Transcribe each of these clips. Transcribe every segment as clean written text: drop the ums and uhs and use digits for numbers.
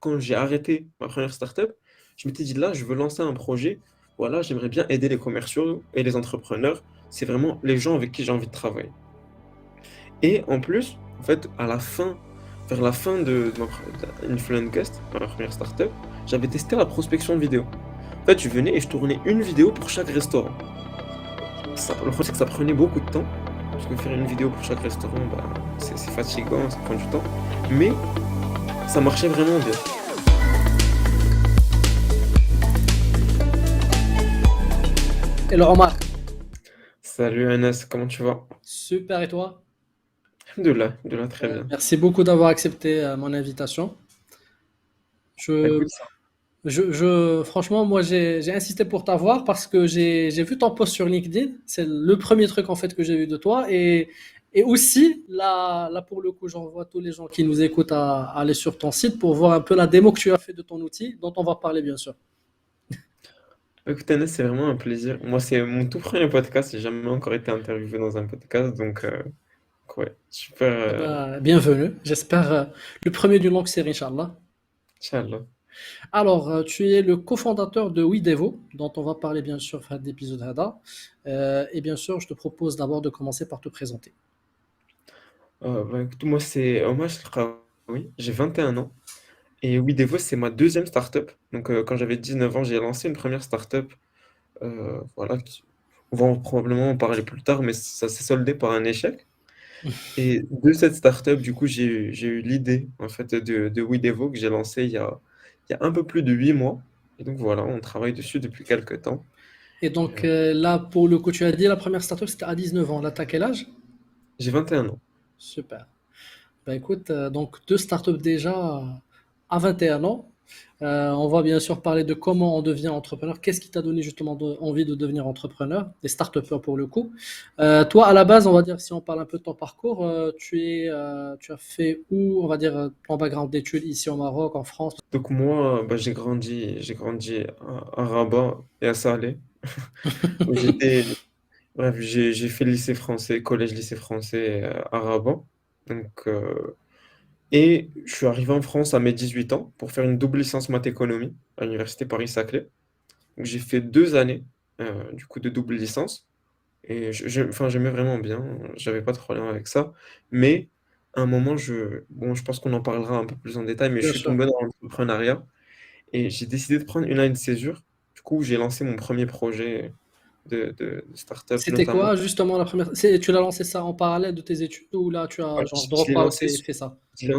quand j'ai arrêté ma première startup, je m'étais dit là, je veux lancer un projet. Voilà, j'aimerais bien aider les commerciaux et les entrepreneurs. C'est vraiment les gens avec qui j'ai envie de travailler. Et en plus, en fait, vers la fin de Influencast, ma première startup, j'avais testé la prospection vidéo. En fait, je venais et je tournais une vidéo pour chaque restaurant. Le problème, c'est que ça prenait beaucoup de temps, parce que faire une vidéo pour chaque restaurant, bah, c'est fatigant, ça prend du temps. Mais ça marchait vraiment bien. Hello Omar, Salut Anas, comment tu vas? super et toi? De là, très bien. Merci beaucoup d'avoir accepté mon invitation. Je, Écoute, ça. franchement, moi j'ai insisté pour t'avoir parce que j'ai vu ton post sur LinkedIn. C'est le premier truc en fait que j'ai vu de toi et aussi là pour le coup, j'envoie tous les gens qui nous écoutent à aller sur ton site pour voir un peu la démo que tu as fait de ton outil, dont on va parler bien sûr. Écoute Anas, c'est vraiment un plaisir. Moi, c'est mon tout premier podcast, j'ai jamais encore été interviewé dans un podcast, donc ouais, super, Eh ben, bienvenue. J'espère le premier d'une longue série, Inch'Allah. Inch'Allah. Alors, tu es le cofondateur de WeDevo, dont on va parler bien sûr fin d'épisode Hada. Et bien sûr, je te propose d'abord de commencer par te présenter. Bah, écoute, moi, c'est Omar oui, j'ai 21 ans. Et WeDevo, c'est ma deuxième startup. Donc, quand j'avais 19 ans, j'ai lancé une première startup. Voilà, on va probablement en parler plus tard, mais ça s'est soldé par un échec. Et de cette startup, du coup, j'ai eu l'idée en fait de WeDevo que j'ai lancé il y a un peu plus de 8 mois. Et donc voilà, on travaille dessus depuis quelques temps. Et Et, donc là, pour le coup, tu as dit la première startup, c'était à 19 ans. Là, t'as quel âge? j'ai 21 ans. Super. Ben écoute, donc deux startups déjà à 21 ans. On va bien sûr parler de comment on devient entrepreneur. Qu'est-ce qui t'a donné justement envie de devenir entrepreneur, des start pour le coup. Toi, à la base, on va dire, si on parle un peu de ton parcours, tu as fait où, on va dire, ton background d'études ici au Maroc, en France? Donc moi, bah, j'ai grandi à Rabat et à Salé. Où j'étais, bref, j'ai fait le lycée français, collège-lycée français à Rabat. Donc, et je suis arrivé en France à mes 18 ans pour faire une double licence maths économie à l'université Paris-Saclay. Donc j'ai fait 2 années du coup de double licence et enfin, j'aimais vraiment bien, j'avais pas de problème avec ça. Mais à un moment, bon, je pense qu'on en parlera un peu plus en détail, mais je Bien suis sûr. tombé dans l'entrepreneuriat et j'ai décidé de prendre une année de césure. Du coup, j'ai lancé mon premier projet de start-up, C'était notamment. quoi justement la première? Tu l'as lancé ça en parallèle de tes études ou là tu as Ouais, genre drop out et fait ça? je l'ai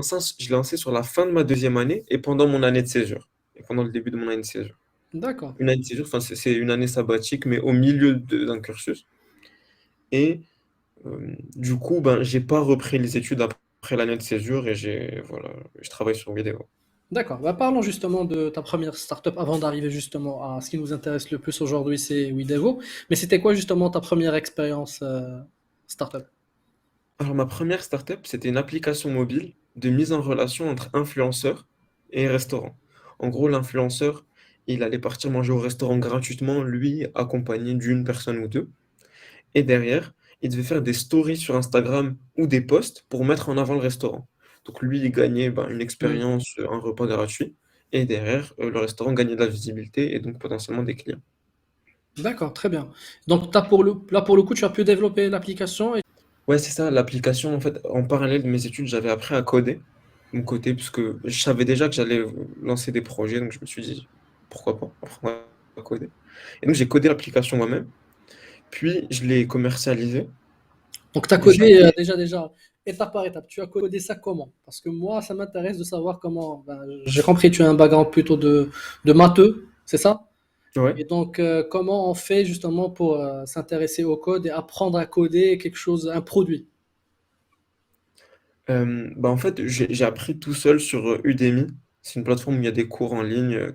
lancé sur la fin de ma deuxième année et pendant mon année de césure. Et pendant le début de mon année de césure. D'accord. Une année de césure, enfin, c'est une année sabbatique, mais au milieu d'un cursus. Et du coup, ben, j'ai pas repris les études après l'année de césure et voilà, je travaille sur vidéo. D'accord. Bah, parlons justement de ta première startup avant d'arriver justement à ce qui nous intéresse le plus aujourd'hui, c'est WeDevo. Mais c'était quoi justement ta première expérience startup? Alors, ma première startup, c'était une application mobile de mise en relation entre influenceurs et restaurants. En gros, l'influenceur, il allait partir manger au restaurant gratuitement, lui, accompagné d'une personne ou deux. Et derrière, il devait faire des stories sur Instagram ou des posts pour mettre en avant le restaurant. Donc lui, il gagnait ben, une Hmm. expérience, un repas gratuit. Et derrière, le restaurant gagnait de la visibilité et donc potentiellement des clients. D'accord, très bien. Donc là pour le coup, tu as pu développer l'application. Ouais, c'est ça, l'application, en fait, en parallèle de mes études, j'avais appris à coder, de mon côté, puisque je savais déjà que j'allais lancer des projets, donc je me suis dit, pourquoi pas apprendre à coder. Et donc j'ai codé l'application moi-même, puis je l'ai commercialisée. Donc tu as J'ai codé déjà étape par étape. Tu as codé ça comment? Parce que moi, ça m'intéresse de savoir comment. Ben, j'ai compris, tu as un background plutôt de matheux, c'est ça? ouais. Et donc, comment on fait justement pour s'intéresser au code et apprendre à coder quelque chose, un produit? Bah, en fait, j'ai appris tout seul sur Udemy. C'est une plateforme où il y a des cours en ligne Hmm.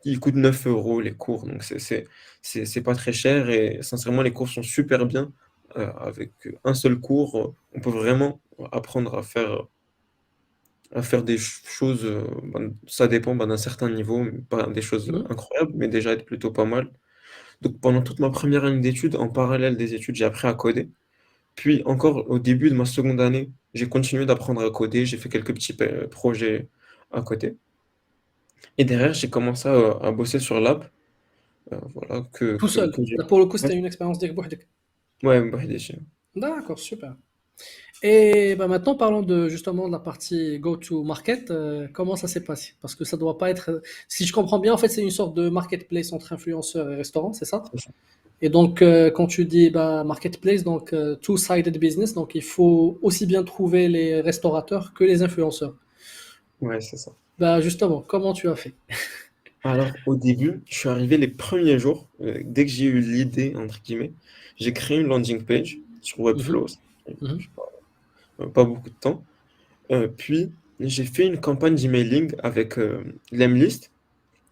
qui coûtent 9 euros les cours. Donc, c'est pas très cher et sincèrement, les cours sont super bien. Avec un seul cours, on peut vraiment apprendre à faire des choses. Ben, ça dépend ben, d'un certain niveau, mais pas des choses Hmm. incroyables, mais déjà être plutôt pas mal. Donc, pendant toute ma première année d'études, en parallèle des études, j'ai appris à coder. Puis encore au début de ma seconde année, j'ai continué d'apprendre à coder, j'ai fait quelques petits projets à côté. Et derrière, j'ai commencé à bosser sur l'app, voilà, Tout seul. que j'ai. Là, pour le coup, Ouais, c'était une expérience ديك بوحدك. ouais, Bangladesh. D'accord, super. Et bah maintenant, parlons de justement de la partie go-to-market. Comment ça s'est passé? Parce que ça doit pas être. Si je comprends bien, en fait, c'est une sorte de marketplace entre influenceurs et restaurants, c'est ça? C'est ça. Et donc, quand tu dis bah, marketplace, donc two-sided business, donc il faut aussi bien trouver les restaurateurs que les influenceurs. Ouais, c'est ça. Bah justement, comment tu as fait? Alors, au début, je suis arrivé les premiers jours, dès que j'ai eu l'idée, entre guillemets, j'ai créé une landing page sur Mhm, Webflow, ça a pris, mhm. je sais pas beaucoup de temps. Puis, j'ai fait une campagne d'emailing avec Lemlist.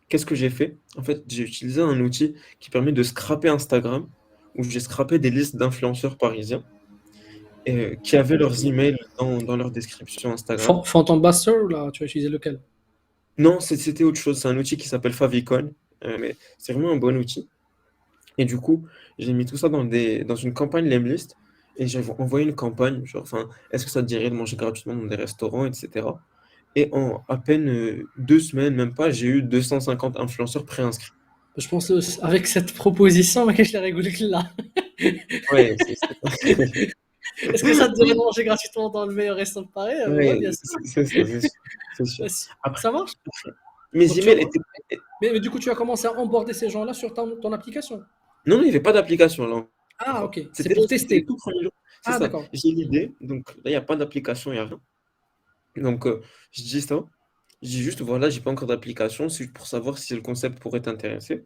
Qu'est-ce que j'ai fait? En fait, j'ai utilisé un outil qui permet de scraper Instagram, où j'ai scrapé des listes d'influenceurs parisiens qui avaient leurs emails dans leur description Instagram. Phantom Buster, là, tu as utilisé lequel? Non, c'était autre chose. C'est un outil qui s'appelle Favicon, mais c'est vraiment un bon outil. Et du coup, j'ai mis tout ça dans une campagne Lemlist et j'ai envoyé une campagne, genre, enfin, est-ce que ça te dirait de manger gratuitement dans des restaurants, etc. Et en à peine 2 semaines, même pas, j'ai eu 250 influenceurs préinscrits. Je pense que avec cette proposition, mais que je l'ai rigolé là. Ouais, Est-ce que ça te dirait de manger gratuitement dans le meilleur restaurant de Paris? Ouais, ouais, bien sûr. c'est ça, c'est sûr. C'est sûr. Après, Ça marche? mes Donc tu as... emails étaient. mais du coup, tu as commencé à onboarder ces gens-là sur ton application. Non, non, il n'y avait pas d'application là Ah, encore. ok. C'est pour C'était les tester. tout premiers jours. C'est Ah, ça. d'accord. J'ai l'idée, donc là, il n'y a pas d'application, il n'y a rien. Donc, je dis ça. Je dis juste, voilà, j'ai pas encore d'application, c'est juste pour savoir si le concept pourrait t'intéresser.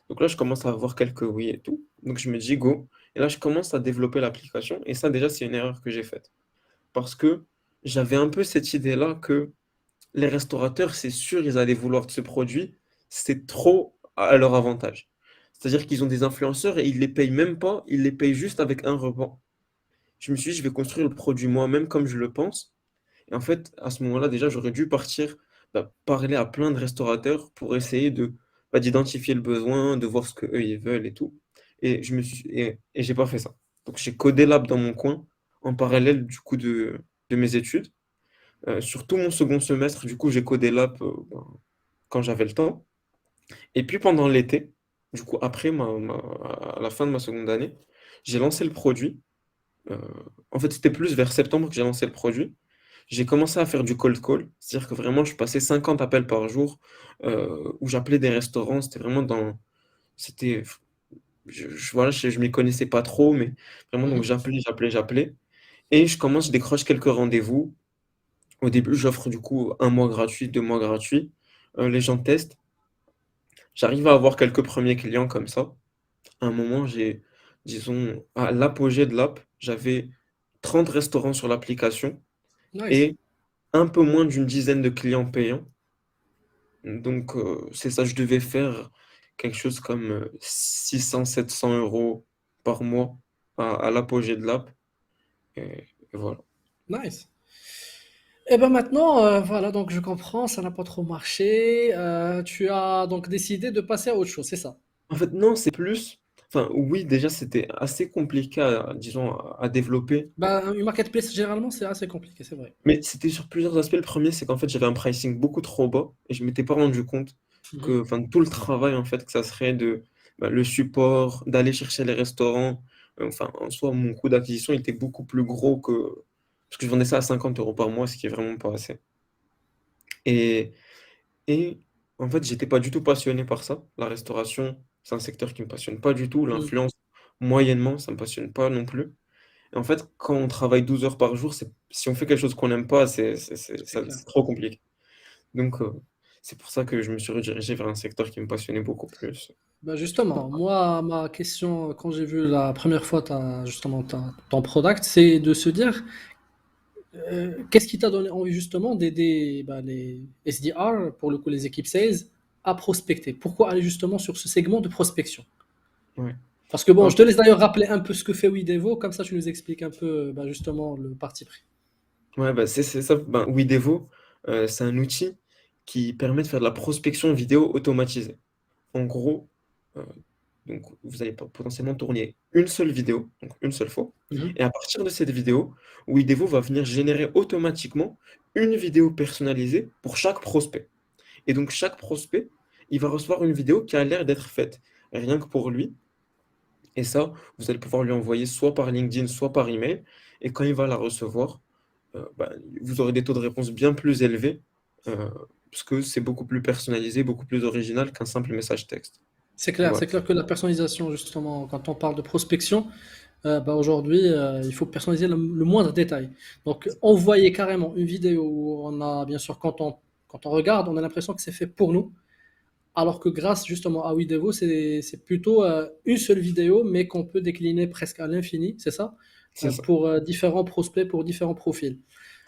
Donc là, je commence à avoir quelques oui et tout. Donc je me dis go. Et là, je commence à développer l'application. Et ça, déjà, c'est une erreur que j'ai faite. Parce que j'avais un peu cette idée-là que les restaurateurs, c'est sûr, ils allaient vouloir de ce produit. C'est trop à leur avantage. C'est-à-dire qu'ils ont des influenceurs et ils les payent même pas, ils les payent juste avec un repas. Je me suis dit, je vais construire le produit moi-même comme je le pense. Et en fait, à ce moment-là, déjà, j'aurais dû partir parler à plein de restaurateurs pour essayer d'identifier le besoin, de voir ce que eux ils veulent et tout. Et j'ai pas fait ça. Donc j'ai codé l'app dans mon coin en parallèle du coup de mes études. Sur tout mon second semestre, du coup, j'ai codé l'app quand j'avais le temps. Et puis pendant l'été, du coup, après à la fin de ma seconde année, j'ai lancé le produit. Euh, En fait, c'était plus vers septembre que j'ai lancé le produit. J'ai commencé à faire du cold call, c'est-à-dire que vraiment, je passais 50 appels par jour où j'appelais des restaurants. C'était vraiment dans. C'était. Voilà, je m'y connaissais pas trop, mais vraiment, donc Mhm. j'appelais. Et je décroche quelques rendez-vous. Au début, j'offre du coup 1 mois gratuit, 2 mois gratuits. Les gens testent. J'arrive à avoir quelques premiers clients comme ça. À un moment, disons, à l'apogée de l'app, j'avais 30 restaurants sur l'application Nice. et un peu moins d'une dizaine de clients payants. Donc, c'est ça, je devais faire quelque chose comme 600-700 € par mois à l'apogée de l'app. Et voilà. Nice. Et ben maintenant, voilà, donc je comprends, ça n'a pas trop marché. Tu as donc décidé de passer à autre chose, c'est ça? En fait, non, c'est plus. Enfin, oui, déjà, c'était assez compliqué, disons, à développer. Bah, une marketplace, généralement, c'est assez compliqué, c'est vrai. Mais c'était sur plusieurs aspects. Le premier, c'est qu'en fait, j'avais un pricing beaucoup trop bas et je m'étais pas rendu compte Mhm. que, enfin, tout le travail, en fait, que ça serait le support, d'aller chercher les restaurants. Enfin, en soi, mon coût d'acquisition était beaucoup plus gros que. Parce que je vendais ça à 50 € par mois, ce qui est vraiment pas assez. Et, et en fait, j'étais pas du tout passionné par ça. La restauration, c'est un secteur qui me passionne pas du tout. Mhm. L'influence, moyennement, ça me passionne pas non plus. Et en fait, quand on travaille 12 heures par jour, si on fait quelque chose qu'on n'aime pas, C'est clair. c'est trop compliqué. Donc, c'est pour ça que je me suis redirigé vers un secteur qui me passionnait beaucoup plus. Bah justement, moi, ma question, quand j'ai vu la première fois ton product, c'est de se dire, qu'est-ce qui t'a donné envie justement d'aider bah, les SDR, pour le coup les équipes sales, à prospecter? Pourquoi aller justement sur ce segment de prospection? Ouais. Parce que bon, En je te fait, laisse d'ailleurs rappeler un peu ce que fait Widevo, comme ça tu nous expliques un peu bah, justement le parti pris. ouais, bah, c'est ça. Ben, Widevo, c'est un outil qui permet de faire de la prospection vidéo automatisée. En gros, euh, donc, vous allez potentiellement tourner une seule vidéo, donc une seule fois. Mhm. Et à partir de cette vidéo, Widevo va venir générer automatiquement une vidéo personnalisée pour chaque prospect. Et donc, chaque prospect, il va recevoir une vidéo qui a l'air d'être faite rien que pour lui. Et ça, vous allez pouvoir lui envoyer soit par LinkedIn, soit par email. Et quand il va la recevoir, bah, vous aurez des taux de réponse bien plus élevés, euh, parce que c'est beaucoup plus personnalisé, beaucoup plus original qu'un simple message texte. Voilà. C'est clair que la personnalisation, justement, quand on parle de prospection, bah, aujourd'hui, il faut personnaliser le moindre détail. Donc, envoyer carrément une vidéo où on a, bien sûr, quand on regarde, on a l'impression que c'est fait pour nous. Alors que grâce justement à Widevo, c'est plutôt une seule vidéo, mais qu'on peut décliner presque à l'infini, c'est ça? C'est ça, Pour différents prospects, pour différents profils.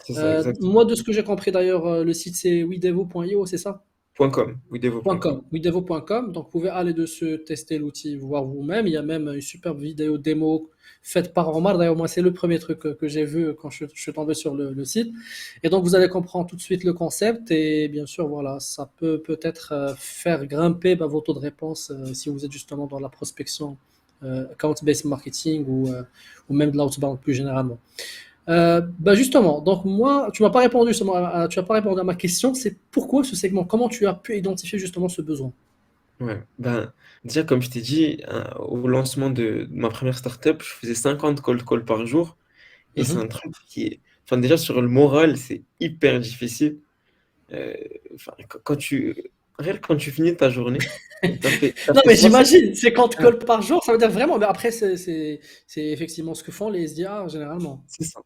c'est ça, Moi, exactement. de ce que j'ai compris d'ailleurs, le site c'est widevo.io, c'est ça? .com, widevo.com. .com, widevo.com. Donc, vous pouvez aller dessus, tester l'outil, voir vous-même. Il y a même une superbe vidéo démo faite par Omar. D'ailleurs, moi, c'est le premier truc que j'ai vu quand je suis tombé sur le site. Et donc, vous allez comprendre tout de suite le concept. Et bien sûr, voilà, ça peut peut-être faire grimper bah, vos taux de réponse si vous êtes justement dans la prospection, account-based marketing ou même de l'outbound plus généralement. Bah justement, donc moi, tu m'as pas répondu justement tu as pas répondu à ma question, c'est pourquoi ce segment? Comment tu as pu identifier justement ce besoin? Ouais, ben, déjà, comme je t'ai dit, au lancement de ma première startup, je faisais 50 cold calls par jour. Et c'est un Mhm. truc qui est. Enfin, déjà, sur le moral, c'est hyper difficile. Euh, enfin, quand tu. Rien que quand tu finis ta journée, t'as Non, fait mais 60. j'imagine, 50 Ah, calls par jour, ça veut dire vraiment, mais après, c'est effectivement ce que font les SDR généralement.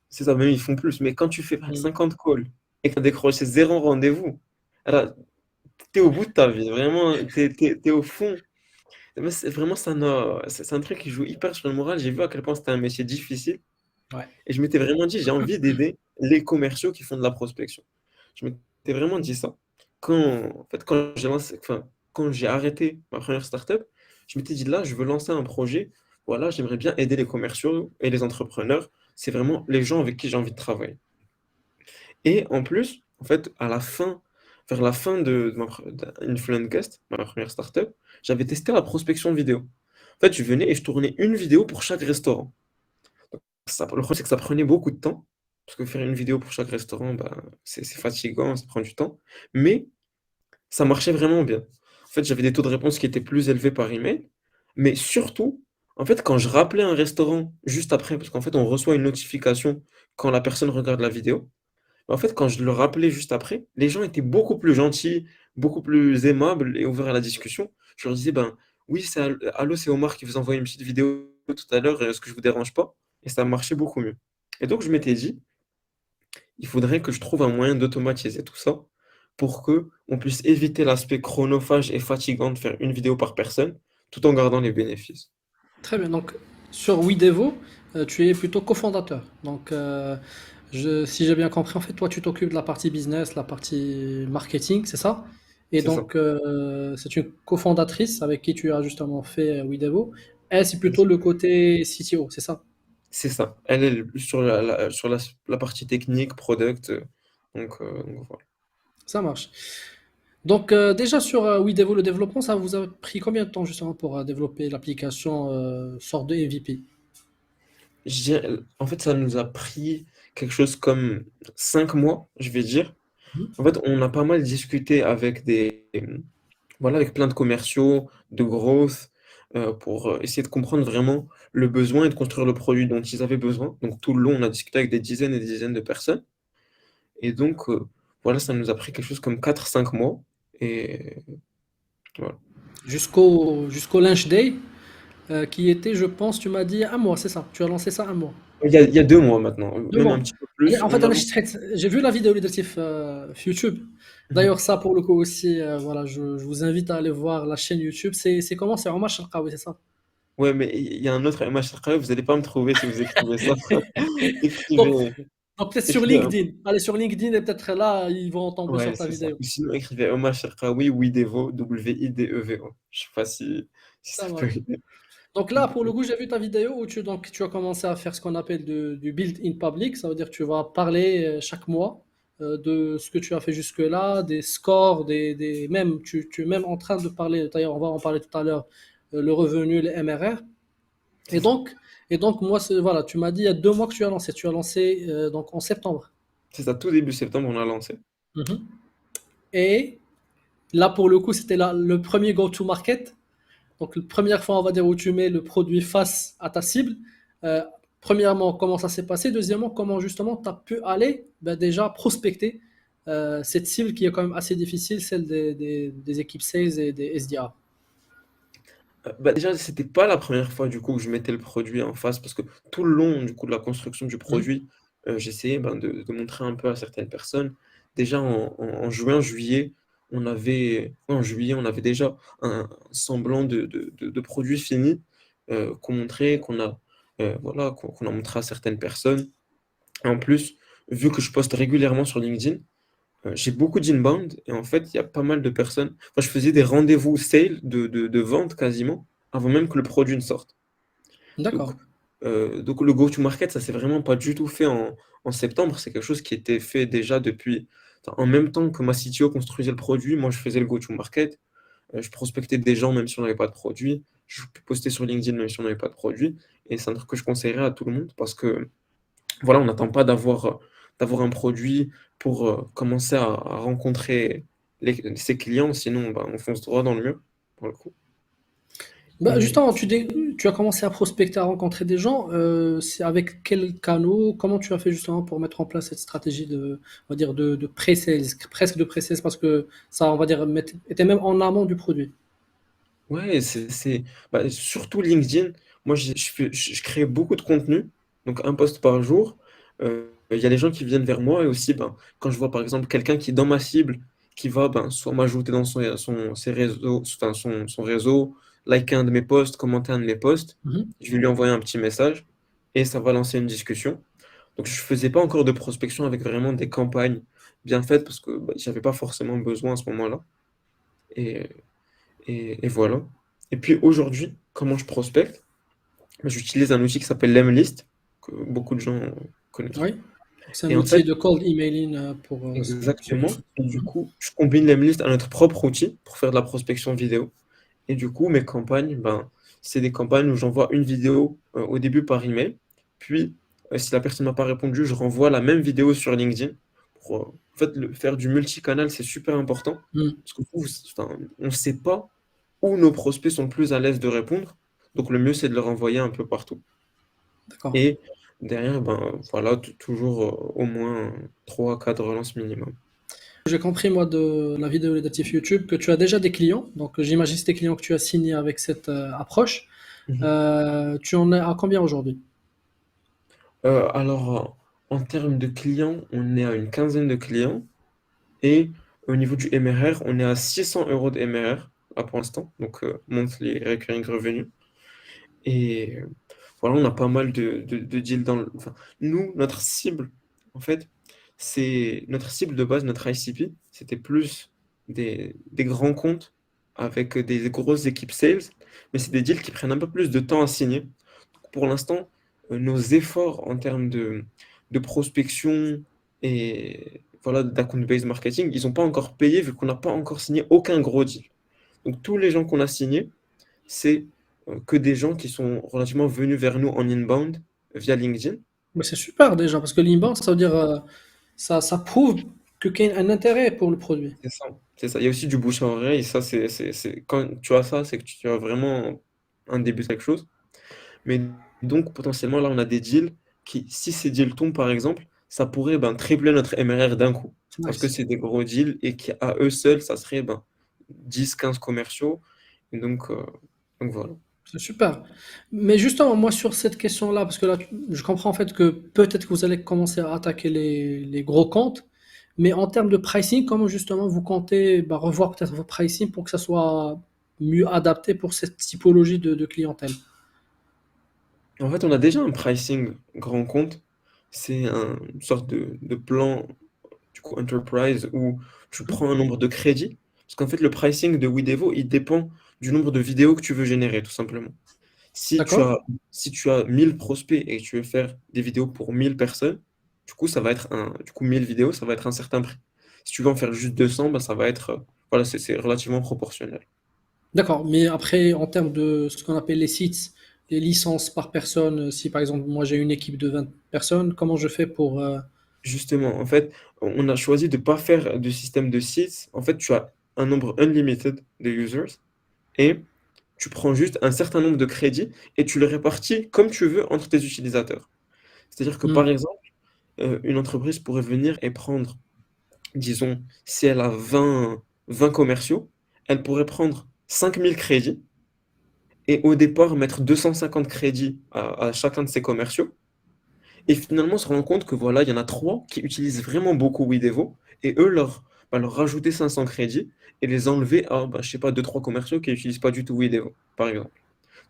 c'est ça, même ils font plus. Mais quand tu fais Mm. 50 calls et que tu as décroché zéro rendez-vous, alors, t'es au bout de ta vie. Vraiment, t'es au fond. Mais vraiment, c'est un truc qui joue hyper sur le moral. J'ai vu à quel point c'était un métier difficile. Ouais. Et je m'étais vraiment dit, j'ai envie d'aider les commerciaux qui font de la prospection. Je m'étais vraiment dit ça. En fait, quand j'ai arrêté ma première startup, je m'étais dit, là, je veux lancer un projet. Voilà, j'aimerais bien aider les commerciaux et les entrepreneurs. C'est vraiment les gens avec qui j'ai envie de travailler. Et en plus, en fait, vers la fin d'Influencast, ma première startup, j'avais testé la prospection vidéo. En fait, je venais et je tournais une vidéo pour chaque restaurant. Le problème, c'est que ça prenait beaucoup de temps, parce que faire une vidéo pour chaque restaurant, bah, c'est fatigant, ça prend du temps, mais ça marchait vraiment bien. En fait, j'avais des taux de réponse qui étaient plus élevés par email, mais surtout, en fait, quand je rappelais un restaurant juste après, parce qu'en fait, on reçoit une notification quand la personne regarde la vidéo, en fait, quand je le rappelais juste après, les gens étaient beaucoup plus gentils, beaucoup plus aimables et ouverts à la discussion. Je leur disais, ben oui, allô, c'est Omar qui vous envoie une petite vidéo tout à l'heure, est-ce que je vous dérange pas? Et ça marchait beaucoup mieux. Et donc, je m'étais dit, il faudrait que je trouve un moyen d'automatiser tout ça pour que on puisse éviter l'aspect chronophage et fatigant de faire une vidéo par personne, tout en gardant les bénéfices. Très bien. Donc, sur Widevo, tu es plutôt cofondateur. Donc, si j'ai bien compris, en fait, toi, tu t'occupes de la partie business, la partie marketing, c'est ça? Et C'est ça. donc, c'est une cofondatrice avec qui tu as justement fait Widevo. Elle, c'est plutôt le côté CTO, c'est ça? C'est ça. Elle est plus sur la partie technique, product. Donc voilà. Ça marche. Donc, déjà sur Widevo, le développement, ça vous a pris combien de temps justement pour développer l'application sorte de MVP? En fait, ça nous a pris quelque chose comme 5 mois, je vais dire. Mhm. En fait, on a pas mal discuté voilà, avec plein de commerciaux, de growth, pour essayer de comprendre vraiment le besoin et de construire le produit dont ils avaient besoin. Donc tout le long, on a discuté avec des dizaines et des dizaines de personnes. Et donc, voilà, ça nous a pris quelque chose comme 4 5 mois. Et voilà. Jusqu'au Launch Day, qui était, je pense, tu m'as dit un mois, c'est ça. Tu as lancé ça un mois. Il y a 2 mois maintenant, Deux même un mois. petit peu Et plus. en On fait, a lancé. j'ai vu la vidéo leadership YouTube. Mhm. D'ailleurs, ça pour le coup aussi, voilà, je vous invite à aller voir la chaîne YouTube. C'est comment? C'est Omar Sharqawi, c'est ça? Ouais, mais il y a un autre MHRK, vous n'allez pas me trouver si vous écrivez ça. Donc, Écrivez, donc peut-être sur écrivez, LinkedIn. Allez sur LinkedIn et peut-être là, ils vont tomber ouais, sur ta c'est ça. vidéo. Ou sinon, écrivez Omar Cherkaoui, Widevo, Widevo. Je sais pas si Ça ça peut marche. aider. Donc là, pour le coup, j'ai vu ta vidéo où tu as commencé à faire ce qu'on appelle du build in public. Ça veut dire que tu vas parler chaque mois de ce que tu as fait jusque-là, des scores, même, tu es même en train de parler, d'ailleurs, on va en parler tout à l'heure, le revenu, les MRR. Et C'est ça. donc, moi, voilà, tu m'as dit il y a 2 mois que tu as lancé. Tu as lancé donc en septembre. C'est ça, tout début septembre, on a lancé. Mhm. Et Là, pour le coup, c'était le premier go-to-market. Donc, la première fois, on va dire, où tu mets le produit face à ta cible. Euh, Premièrement, comment ça s'est passé? Deuxièmement, comment justement tu as pu aller ben, déjà prospecter cette cible qui est quand même assez difficile, celle des équipes sales et des SDR. Bah, déjà, c'était pas la première fois du coup que je mettais le produit en face parce que tout le long du coup de la construction du Mhm. produit, j'essayais ben, de montrer un peu à certaines personnes. Déjà en juin, juillet, en juillet, on avait déjà un semblant de produit fini qu'on montrait, voilà, qu'on a montré à certaines personnes. Et en plus, vu que je poste régulièrement sur LinkedIn, j'ai beaucoup d'inbound et en fait, il y a pas mal de personnes. Enfin, je faisais des rendez-vous sale de vente quasiment avant même que le produit ne sorte. Donc, D'accord. donc le go-to-market, ça s'est vraiment pas du tout fait en septembre. C'est quelque chose qui était fait déjà depuis. Enfin, en même temps que ma CTO construisait le produit, moi je faisais le go-to-market. Je prospectais des gens même si on n'avait pas de produit. Je postais sur LinkedIn même si on n'avait pas de produit. Et c'est un truc que je conseillerais à tout le monde parce que voilà, on n'attend pas d'avoir un produit pour commencer à rencontrer ses clients, sinon bah, on fonce droit dans le mur, pour le coup. Bah, Et justement, tu as commencé à prospecter, à rencontrer des gens. C'est avec quels canaux? Comment tu as fait justement pour mettre en place cette stratégie on va dire de pré-sales, presque de pré-sales, parce que ça, on va dire, était même en amont du produit. ouais, bah, surtout LinkedIn. Moi, je crée beaucoup de contenu, donc un post par jour. Il y a les gens qui viennent vers moi et aussi, ben, quand je vois par exemple quelqu'un qui est dans ma cible, qui va ben, soit m'ajouter dans ses réseaux, enfin, son réseau, liker un de mes posts, commenter un de mes posts, Mhm. je vais lui envoyer un petit message et ça va lancer une discussion. Donc, je faisais pas encore de prospection avec vraiment des campagnes bien faites parce que bah, j'avais pas forcément besoin à ce moment-là. Et, et voilà. Et puis aujourd'hui, comment je prospecte? J'utilise un outil qui s'appelle Lemlist, que beaucoup de gens connaîtront. Oui. C'est un Et en outil fait, de cold emailing pour exactement, et du coup, je combine Lemlist à notre propre outil pour faire de la prospection vidéo. Et du coup, mes campagnes, ben, c'est des campagnes où j'envoie une vidéo au début par email. Puis, si la personne m'a pas répondu, je renvoie la même vidéo sur LinkedIn. En fait, faire du multicanal, c'est super important. Mhm. Parce que enfin, on ne sait pas où nos prospects sont le plus à l'aise de répondre. Donc, le mieux, c'est de leur envoyer un peu partout. D'accord. Et derrière, ben, voilà, toujours au moins 3 4 relances minimum. J'ai compris, moi, de la vidéo native YouTube que tu as déjà des clients. Donc, j'imagine que c'est des clients que tu as signés avec cette approche. Mhm. Tu en es à combien aujourd'hui? Alors, en termes de clients, on est à une quinzaine de clients. Et au niveau du MRR, on est à 600 euros de MRR là, pour l'instant, donc monthly recurring revenue. Et voilà, on a pas mal de deals enfin, nous, notre cible, en fait, c'est notre cible de base, notre ICP, c'était plus des grands comptes avec des grosses équipes sales, mais c'est des deals qui prennent un peu plus de temps à signer. Donc, pour l'instant, nos efforts en termes de prospection et voilà, d'account-based marketing, ils n'ont pas encore payé vu qu'on n'a pas encore signé aucun gros deal. Donc tous les gens qu'on a signés, c'est que des gens qui sont relativement venus vers nous en inbound via LinkedIn. Mais c'est super déjà, parce que l'inbound, ça veut dire, ça prouve qu'il y a un intérêt pour le produit. C'est ça. C'est ça. Il y a aussi du bouche à oreille. Ça, quand tu as ça, c'est que tu as vraiment un début de quelque chose. Mais donc, potentiellement, là, on a des deals qui, si ces deals tombent, par exemple, ça pourrait ben, tripler notre MRR d'un coup. Parce que Nice. c'est des gros deals et qu'à eux seuls, ça serait ben, 10 15 commerciaux. Et donc voilà. C'est super. Mais justement, moi, sur cette question-là, parce que là, je comprends en fait que peut-être que vous allez commencer à attaquer les gros comptes, mais en termes de pricing, comment justement vous comptez bah, revoir peut-être vos pricing pour que ça soit mieux adapté pour cette typologie de clientèle? En fait, on a déjà un pricing grand compte. C'est une sorte de plan du coup enterprise où tu Mhm. prends un nombre de crédits. Parce qu'en fait, le pricing de Widevo, il dépend du nombre de vidéos que tu veux générer, tout simplement. Si tu D'accord? as, si tu as 1000 prospects et que tu veux faire des vidéos pour 1000 personnes, du coup, ça va être du coup, 1000 vidéos, ça va être un certain prix. Si tu veux en faire juste 200, bah, ça va être, voilà, c'est relativement proportionnel. D'accord. Mais après, en termes de ce qu'on appelle les seats, les licences par personne, si par exemple moi j'ai une équipe de 20 personnes, comment je fais pour... Justement, en fait, on a choisi de ne pas faire de système de sites. En fait, un nombre unlimited de users et tu prends juste un certain nombre de crédits et tu les répartis comme tu veux entre tes utilisateurs. C'est-à-dire que Hmm. par exemple, une entreprise pourrait venir et prendre, disons, si elle a 20 commerciaux, elle pourrait prendre 5000 crédits et au départ mettre 250 crédits à chacun de ses commerciaux. Et finalement, se rendre compte que voilà, il y en a trois qui utilisent vraiment beaucoup Widevo et eux leur rajouter 500 crédits et les enlever à, je sais pas, deux trois commerciaux qui n'utilisent pas du tout Widevo, par exemple.